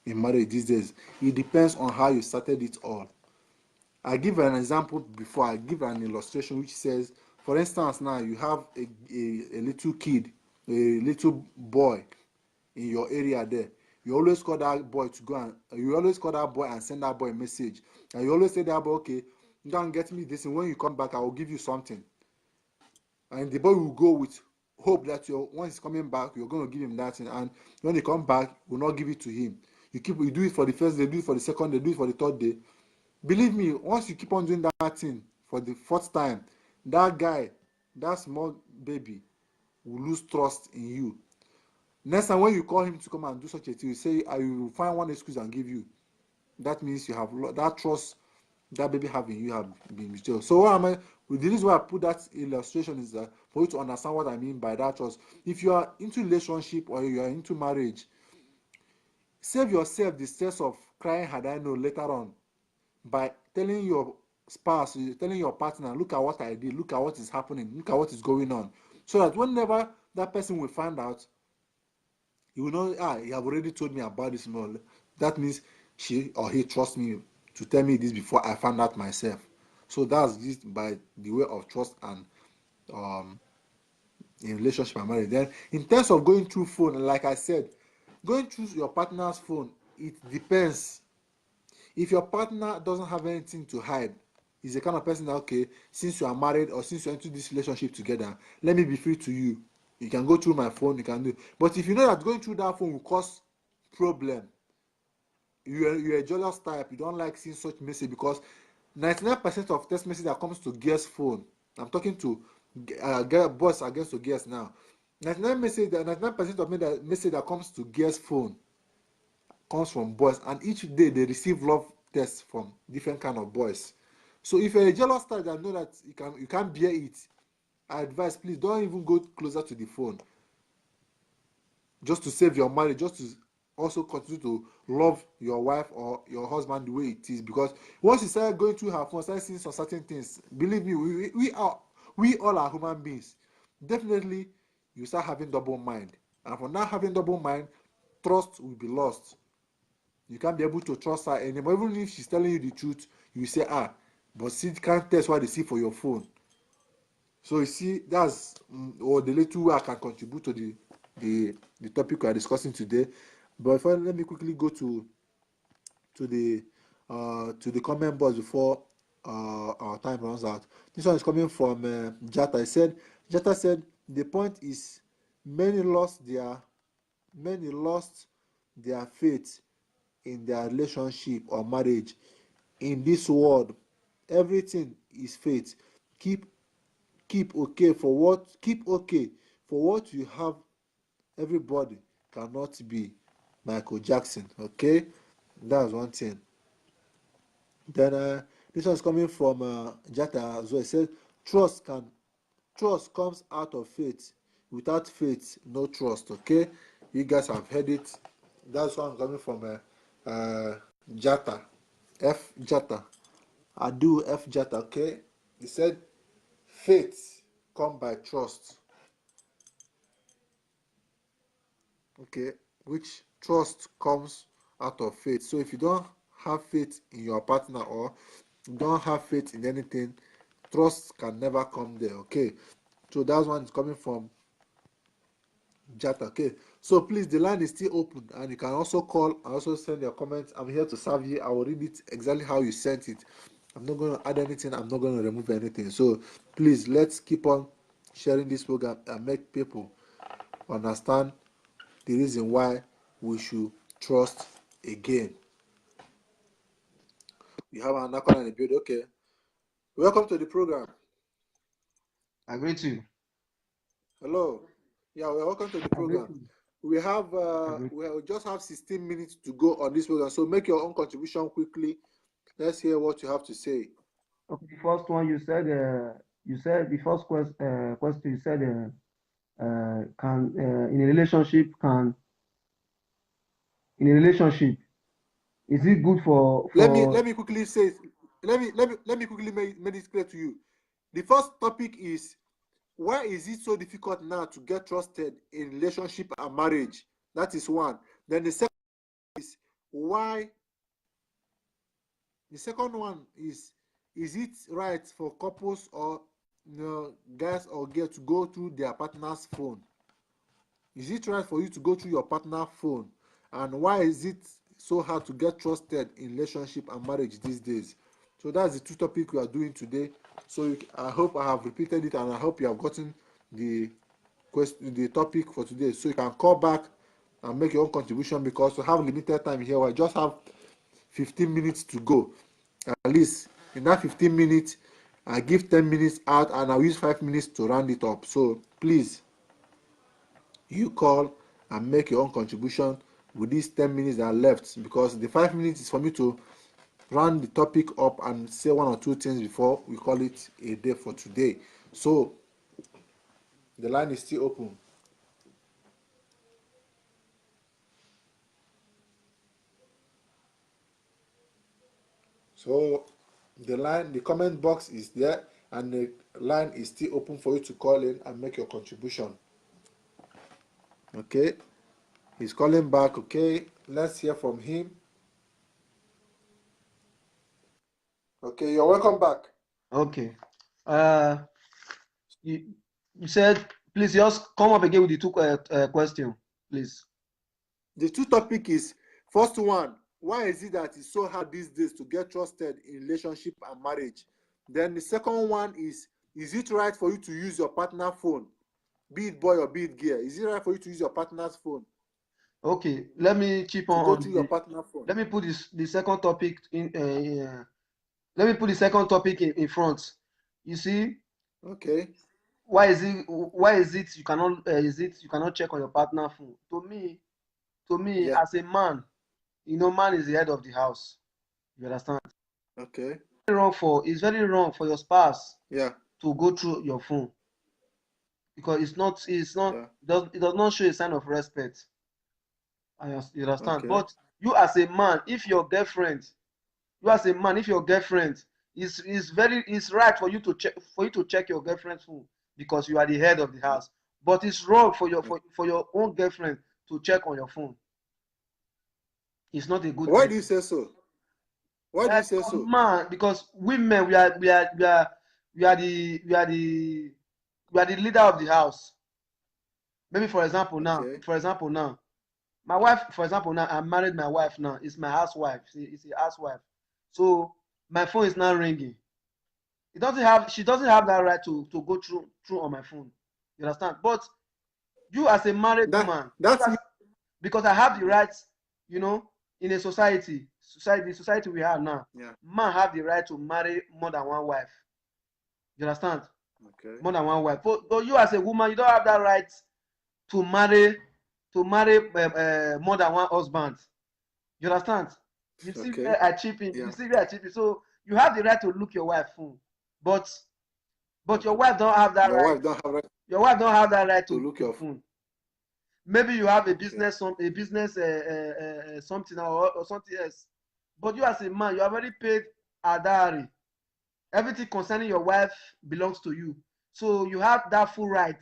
in marriage these days, it depends on how you started it all. I give an example before. I give an illustration which says, for instance, now you have a little kid, a little boy in your area there. You always call that boy to go and send that boy a message. And you always say that boy, okay, you can get me this, and when you come back, I will give you something. And the boy will go with hope that once he's coming back, you're going to give him that thing. And when he come back, you will not give it to him. You do it for the first day, do it for the second day, do it for the third day. Believe me, once you keep on doing that thing for the fourth time, that guy, that small baby, will lose trust in you. Next time when you call him to come and do such a thing, you say, I will find one excuse and give you. That means you have that trust that baby have in you have been betrayed. So what am I? The reason why I put that illustration is that for you to understand what I mean by that trust. If you are into relationship or you are into marriage, save yourself the stress of crying had I known later on by telling your spouse, telling your partner, look at what I did, look at what is happening, look at what is going on. So that whenever that person will find out, you will know, you have already told me about this. That means she or he trusts me to tell me this before I find out myself. So that's just by the way of trust and in relationship and marriage. Then in terms of going through phone, like I said, going through your partner's phone, it depends. If your partner doesn't have anything to hide, he's the kind of person that, okay, since you are married or since you're into this relationship together, let me be free to you. You can go through my phone, you can do. But if you know that going through that phone will cause problem, you're a jealous type, you don't like seeing such message, because 99% of text message that comes to guest phone, I'm talking to boys against to guests now, 99% of message that comes to guest phone comes from boys, and each day they receive love tests from different kind of boys. So if you're a jealous type that know that you can't bear it, I advise, please don't even go closer to the phone, just to save your marriage, just to also continue to love your wife or your husband the way it is. Because once you start going through her phone, start seeing some certain things, believe me, we all are human beings. Definitely you start having double mind, and for not having double mind, trust will be lost. You can't be able to trust her anymore. Even if she's telling you the truth, you say, but she can't test what they see for your phone. So you see, that's or the little way I can contribute to the topic we are discussing today. But let me quickly go to the comment box before our time runs out. This one is coming from Jata. Jata said the point is many lost their faith in their relationship or marriage. In this world, everything is faith. Keep okay for what you have. Everybody cannot be Michael Jackson. Okay, that's one thing. Then this one's coming from Jata as well. It says trust comes out of faith. Without faith, no trust. Okay, you guys have heard it. That's why I'm coming from Jata, F Jata. I do F Jata. Okay, he said faith come by trust. Okay, which trust comes out of faith. So if you don't have faith in your partner or you don't have faith in anything, trust can never come there. Okay, so that's one is coming from Jata. Okay, so please, the line is still open and you can also call and also send your comments. I'm here to serve you. I will read it exactly how you sent it. I'm not going to add anything, I'm not going to remove anything. So please, let's keep on sharing this program and make people understand the reason why we should trust again. We have an account in the build. Okay, welcome to the program. I greet you. Hello. Yeah, welcome to the program. We have we just have 16 minutes to go on this program, so make your own contribution quickly. Let's hear what you have to say. Okay, the first one you said the first question you said can in a relationship is it good for Let me quickly say let me quickly make it clear to you. The first topic is, why is it so difficult now to get trusted in relationship and marriage? That is one. Then the second is why. The second one is it right for couples or guys or girls to go through their partner's phone? Is it right for you to go through your partner's phone? And why is it so hard to get trusted in relationship and marriage these days? So that's the two topics we are doing today. So I hope I have repeated it and I hope you have gotten the topic for today. So you can call back and make your own contribution, because we have limited time here. I just have 15 minutes to go. At least in that 15 minutes, I give 10 minutes out and I'll use 5 minutes to round it up. So please, you call and make your own contribution with these 10 minutes that are left, because the 5 minutes is for me to round the topic up and say one or two things before we call it a day for today. So the line is still open. So the comment box is there and the line is still open for you to call in and make your contribution. Okay, he's calling back. Okay, let's hear from him. Okay, you're welcome back. Okay. You said, please just come up again with the two question, please. The two topic is, first one, why is it that it's so hard these days to get trusted in relationship and marriage? Then the second one is it right for you to use your partner phone, be it boy or be it girl? Is it right for you to use your partner's phone? Okay, let me chip on to go through your partner phone. Let me put the second topic in. Let me put the second topic in front. You see. Okay. Why is it you cannot check on your partner phone? To me, yeah, as a man, man is the head of the house. You understand? Okay. It's very wrong for your spouse, yeah, to go through your phone, because yeah, it does not show a sign of respect. You understand? Okay. But you as a man, if your girlfriend it's right for you to check your girlfriend's phone, because you are the head of the house. But it's wrong for your own girlfriend to check on your phone. It's not a good thing. Why do you say so? Why do you say so? Man, because women, we are the leader of the house. Maybe for example now, my wife, for example now, I married my wife now. It's my housewife. It's a housewife. So my phone is now ringing. She doesn't have that right to go through on my phone. You understand? But you as a married woman, because I have the rights, in a society we have now. Yeah. Man have the right to marry more than one wife. You understand? Okay. More than one wife. But you as a woman, you don't have that right to marry more than one husband. You understand? You see where I chip in. Yeah. You see where I chip in. So you have the right to look your wife's phone, but But your wife don't have that Your right. wife don't have right Your wife don't have that right to to look your phone. Maybe you have a business, something or something else. But you as a man, you have already paid a dowry. Everything concerning your wife belongs to you. So you have that full right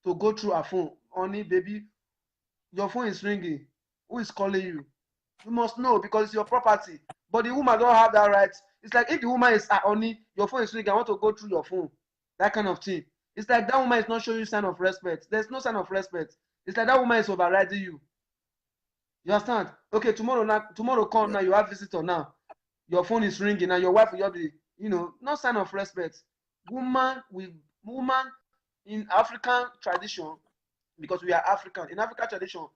to go through her phone. Honey, baby, your phone is ringing. Who is calling you? You must know because it's your property. But the woman don't have that right. It's like if the woman is honey, your phone is ringing, I want to go through your phone. That kind of thing. It's like that woman is not showing you sign of respect. There's no sign of respect. It's like that woman is overriding you. You understand? Okay, tomorrow come now, you have visitor now. Your phone is ringing and your wife will be, no sign of respect. Woman in African tradition, because we are African, in African tradition,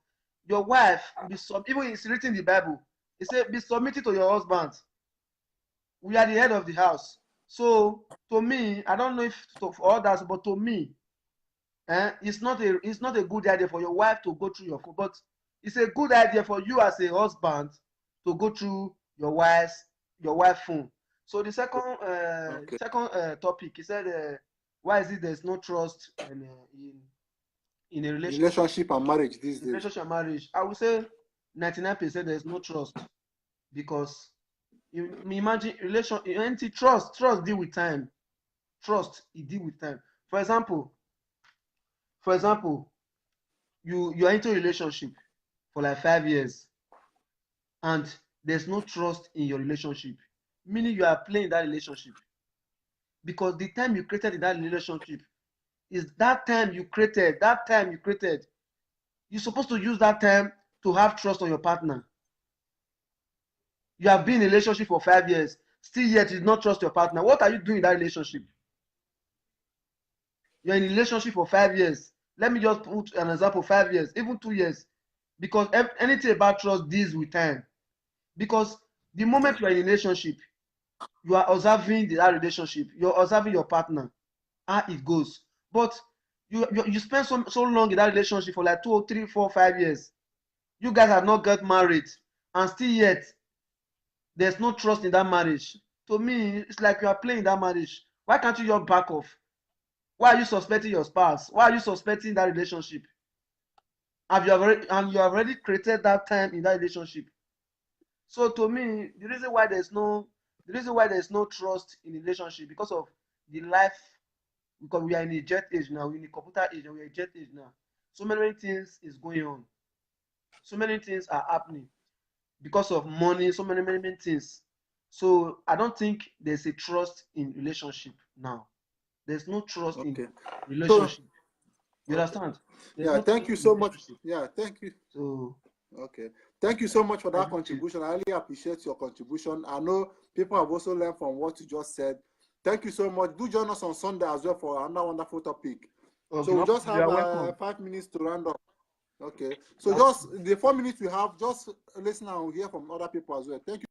your wife be even it's written in the Bible. It says be submitted to your husband. We are the head of the house. So to me, I don't know if for others, but to me, it's not a good idea for your wife to go through your phone, but it's a good idea for you as a husband to go through your wife's phone. So the second topic, he said, why is it there's no trust in a relationship and marriage these days? Relationship and marriage, I would say 99% there's no trust, because you imagine trust deal with time. Trust, it deal with time. For example, you are into a relationship for like 5 years and there's no trust in your relationship, meaning you are playing that relationship, because the time you created in that relationship is that time you created. You're supposed to use that time to have trust on your partner. You have been in a relationship for 5 years, still yet you do not trust your partner. What are you doing in that relationship? You're in a relationship for 5 years. Let me just put an example, 5 years, even 2 years. Because anything about trust deals with time. Because the moment you are in a relationship, you are observing that relationship. You're observing your partner, how it goes. But you spend so long in that relationship for like 2, 3, 4, 5 years. You guys have not got married, and still yet there's no trust in that marriage. To me, it's like you are playing that marriage. Why can't you just back off? Why are you suspecting your spouse? Why are you suspecting that relationship? You have already created that time in that relationship. So to me, the reason why there's no trust in a relationship, because of the life, because we are in a jet age now, we're in a computer age, and we're in a jet age now. So many things is going on. So many things are happening because of money. So many things. So I don't think there's a trust in relationship now. There's no trust in relationship. You understand? Thank you so much. Yeah, thank you. So thank you so much for that contribution. I really appreciate your contribution. I know people have also learned from what you just said. Thank you so much. Do join us on Sunday as well for another wonderful topic. So we just have 5 minutes to round up. Okay. So just the 4 minutes we have, just listen and hear from other people as well. Thank you.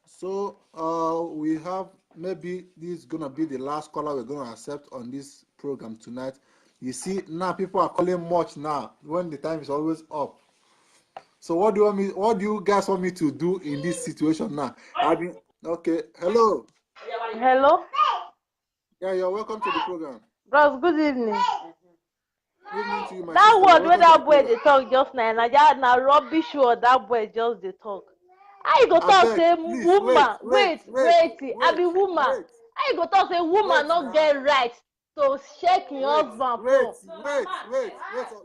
So we have, maybe this is gonna be the last caller we're gonna accept on this program tonight. You see, now people are calling much now when the time is always up. So what do you guys want me to do in this situation now? Okay. Hello. Hello. Yeah, you're welcome to the program. Bros, good evening. Good evening to you, my that sister. word where that boy they talk just now, na rubbish word that boy just they talk. How you go talk say woman? Wait. I be woman. How you go talk say woman not get right to shake your husband phone?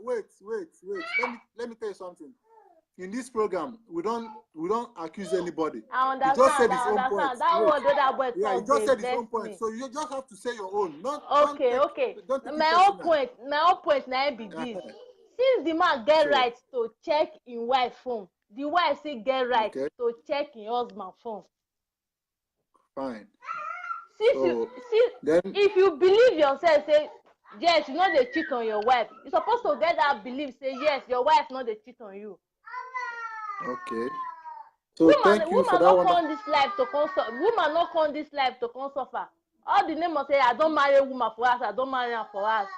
Wait. Let me tell you something. In this program, we don't accuse anybody. I understand. You just said his own point. That word where that boy talk. Yeah, you just said his own point. So you just have to say your own. Okay. My own point now be this. Since the man get right to check in wife phone, the wife still get right to check in husband phone. Fine. If you believe yourself, say yes, you know they cheat on your wife. You're supposed to get that belief. Say yes, your wife not they cheat on you. Okay. So thank you for that one. Woman not come this life to come suffer. All the name of say I don't marry a woman for us, I don't marry her for us.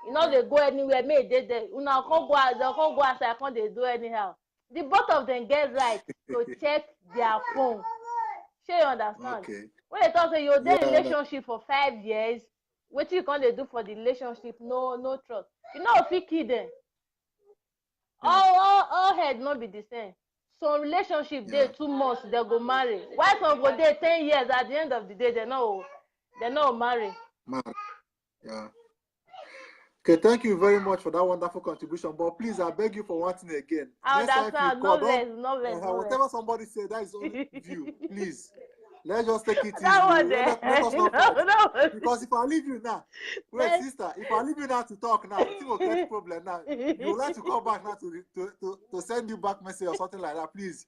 You know they go anywhere, may they una can't go outside, can't they do anyhow. The both of them get right to check their phone. Sure, you understand? Okay. When they talk say you dey Yeah. relationship for 5 years, wetin you come dey do for the relationship? No trust. You know fit kill them. All head no be the same. Some relationship dey 2 months they go marry. Why some go dey 10 years, at the end of the day they no marry. Man. Yeah. Okay, thank you very much for that wonderful contribution. But please, I beg you for one thing again. I Next time you understand. call, No vex. whatever somebody say, that is only view. Please, let's just take it easy. That one Let us not fight. Because if I leave you now, wait, sister, if I leave you now to talk now, it will get problem now. You would like to come back now to send you back message or something like that. Please,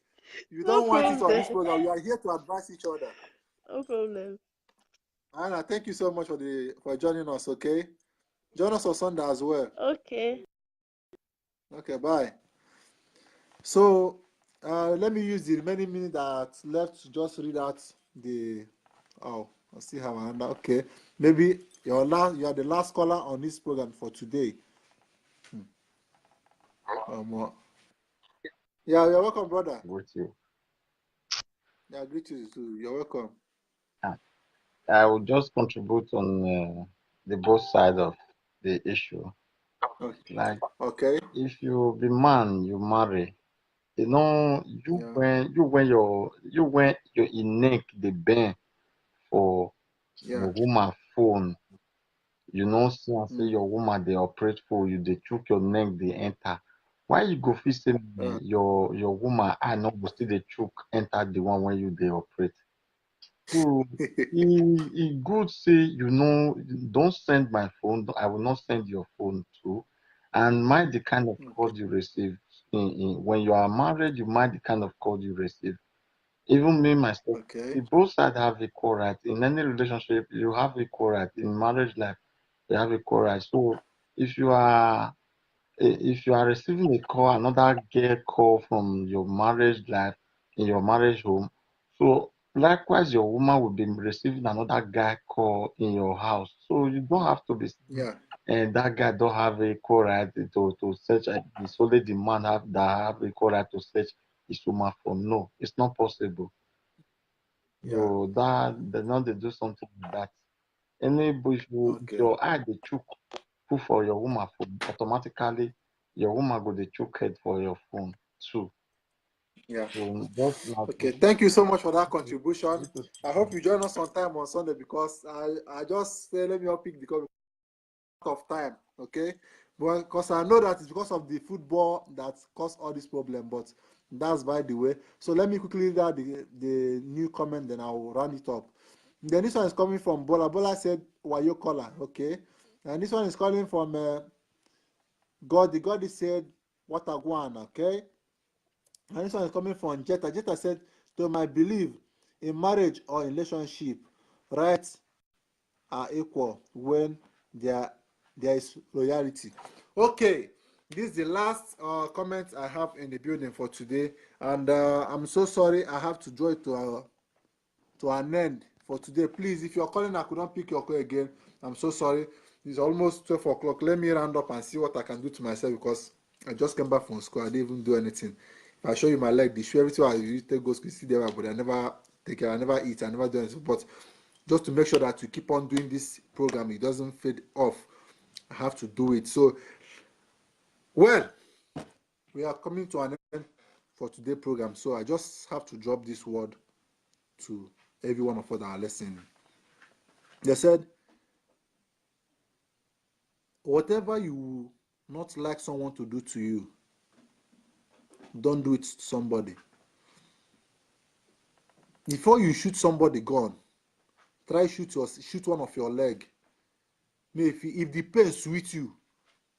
you don't want it on this program. We are here to advise each other. No problem. Anna, thank you so much for joining us. Okay. Join us on Sunday as well. Okay. Okay, bye. So, let me use the remaining minute that's left to just read out the. Oh, I still have another. Okay, maybe you are the last caller on this program for today. Yeah, you're welcome, brother. With you. Yeah, greet you too. You're welcome. I will just contribute on the both sides of the issue. Okay. Like, okay, if you be man, you marry. You know, when your neck the bend for your woman phone, you know, say your woman they operate for you, they chook your neck, they enter. Why you go feel say your woman I know go still they chook enter the one when you they operate? So it good say, you know, don't send my phone. I will not send your phone too. And mind the kind of call you receive. When you are married, you mind the kind of call you receive. Even me myself, both sides have equal right. In any relationship, you have equal right. In marriage life, you have equal right. So if you are receiving a call, another girl call from your marriage life in your marriage home, so likewise your woman will be receiving another guy call in your house. So you don't have to be and that guy don't have a equal right to search. It's only the man that have equal right to search his woman phone. No, it's not possible. So that they not they do something like that. If your eye the chook put for your woman phone, automatically your woman go the chook head for your phone too. Yeah. So okay, thank you so much for that contribution. I hope you join us on time on Sunday, because I just say let me up pick because of time, okay? But because I know that it's because of the football that caused all this problem, but that's by the way. So let me quickly read out the new comment, then I'll run it up. Then this one is coming from Bola. Bola said, Wayo Kola, okay? And this one is coming from God. The God said, Wataguan, okay? And this one is coming from Jetta. Jetta said, to my belief, in marriage or in relationship, rights are equal when there is loyalty. Okay, this is the last comment I have in the building for today, and I'm so sorry I have to draw it to an end for today. Please, if you're calling, I could not pick your call again. I'm so sorry. It's almost 12 o'clock. Let me round up and see what I can do to myself, because I just came back from school. I didn't even do anything. If I show you my leg, the shoe, everything I usually take goes to see there, but I never take care. I never eat. I never do anything. But just to make sure that you keep on doing this program, it doesn't fade off, I have to do it. So, well, we are coming to an end for today's program. So I just have to drop this word to every one of us that are listening. They said, whatever you not like someone to do to you, don't do it to somebody. Before you shoot somebody gun, try shoot one of your leg. If the pain sweet you,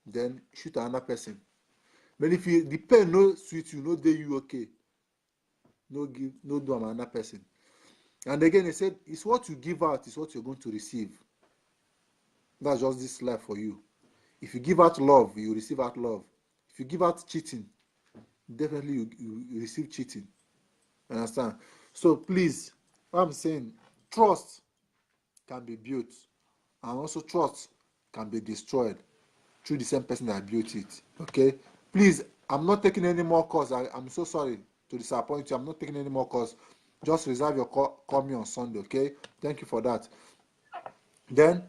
then shoot another person. But if the pain no sweet you, no dey you okay, no do another person. And again, they said, it's what you give out is what you're going to receive. That's just this life for you. If you give out love, you receive out love. If you give out cheating, definitely you receive cheating. Understand? So please, what I'm saying, trust can be built, and also trust can be destroyed through the same person that built it. Okay? Please, I'm not taking any more calls. I'm so sorry to disappoint you. I'm not taking any more calls. Just reserve your call me on Sunday, okay? Thank you for that. Then,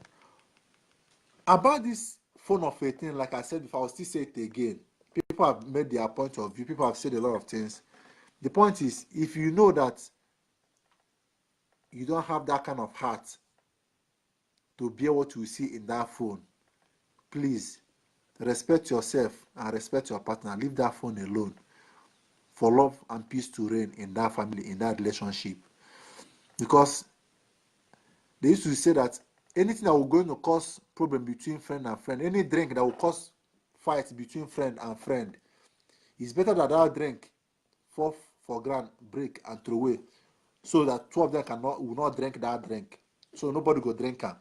about this phone of 18, like I said before, I'll still say it again. People have made their point of view. People have said a lot of things. The point is, if you know that you don't have that kind of heart to bear what you see in that phone, please respect yourself and respect your partner. Leave that phone alone for love and peace to reign in that family, in that relationship. Because they used to say that anything that will going to cause problem between friend and friend, any drink that will cause fight between friend and friend, it's better that that drink fall for ground, break and throw away, so that two of them will not drink that drink. So nobody go drink am,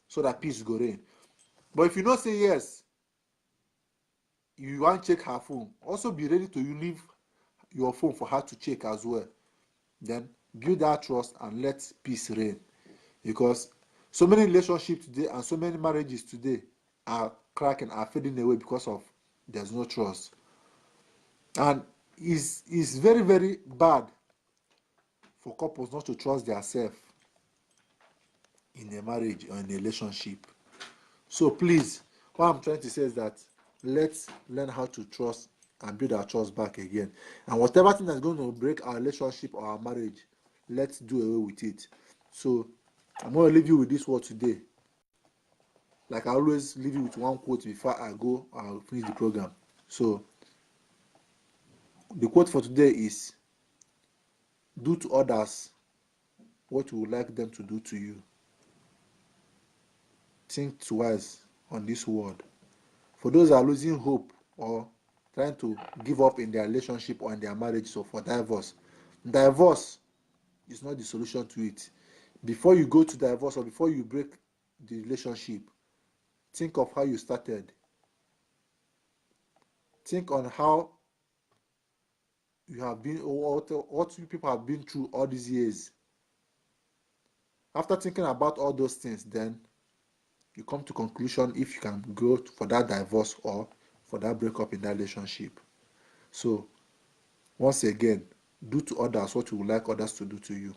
so that peace go reign. But if you not say yes, you want check her phone, also be ready to leave your phone for her to check as well. Then build that trust and let peace reign. Because so many relationships today and so many marriages today are cracking, are fading away because of there's no trust. And it's very, very bad for couples not to trust themselves in a marriage or in a relationship. So please, what I'm trying to say is that let's learn how to trust and build our trust back again. And whatever thing that's going to break our relationship or our marriage, let's do away with it. So I'm going to leave you with this word today. Like I always leave you with one quote before I go, I'll finish the program. So the quote for today is, do to others what you would like them to do to you. Think twice on this word. For those that are losing hope or trying to give up in their relationship or in their marriage, so for divorce is not the solution to it. Before you go to divorce or before you break the relationship, think of how you started. Think on how you have been, what you people have been through all these years. After thinking about all those things, then you come to conclusion if you can go for that divorce or for that breakup in that relationship. So once again, do to others what you would like others to do to you.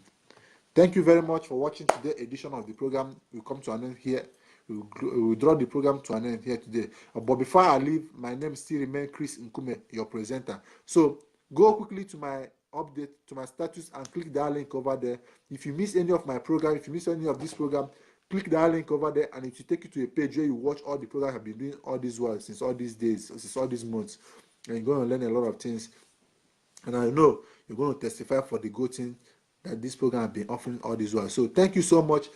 Thank you very much for watching today's edition of the program. We come to an end here. We will draw the program to an end here today. But before I leave, my name still remains Chris Nkume, your presenter. So go quickly to my update, to my status, and click that link over there. If you miss any of my program, if you miss any of this program, click that link over there, and it will take you to a page where you watch all the programs I've been doing all these while, since all these days, since all these months. And you're going to learn a lot of things. And I know you're going to testify for the good thing that this program has been offering all this while. So thank you so much.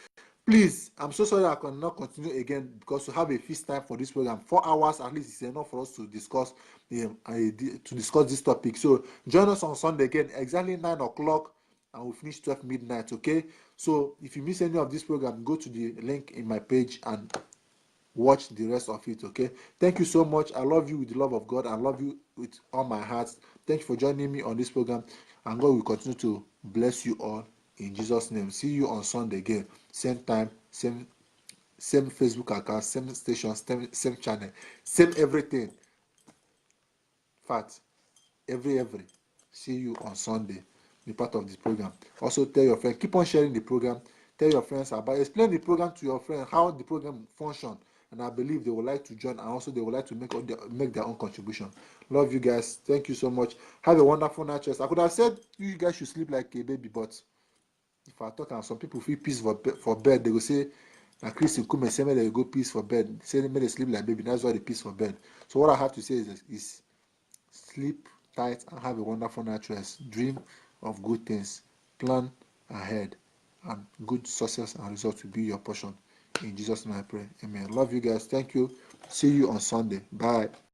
Please, I'm so sorry I cannot continue again because to have a feast time for this program, 4 hours at least is enough for us to discuss this topic. So join us on Sunday again, exactly 9 o'clock, and we'll finish 12 midnight. Okay. So if you miss any of this program, go to the link in my page and watch the rest of it. Okay. Thank you so much. I love you with the love of God. I love you with all my heart. Thank you for joining me on this program, and God will continue to bless you all in Jesus' name. See you on Sunday again, same time, same Facebook account, same station, same channel, same everything. In fact, every see you on Sunday. Be part of this program. Also tell your friends, keep on sharing the program. Tell your friends about, explain the program to your friends, how the program functions, and I believe they would like to join, and also they would like to make their own contribution. Love you guys. Thank you so much. Have a wonderful night rest. I could have said you guys should sleep like a baby, but if I talk and some people feel peace for bed, they will say, like Chris Nkume say, may they go peace for bed. Say may they sleep like baby. That's why they peace for bed. So what I have to say is sleep tight and have a wonderful night rest. Dream of good things. Plan ahead, and good success and results will be your portion. In Jesus' name I pray. Amen. Love you guys. Thank you. See you on Sunday. Bye.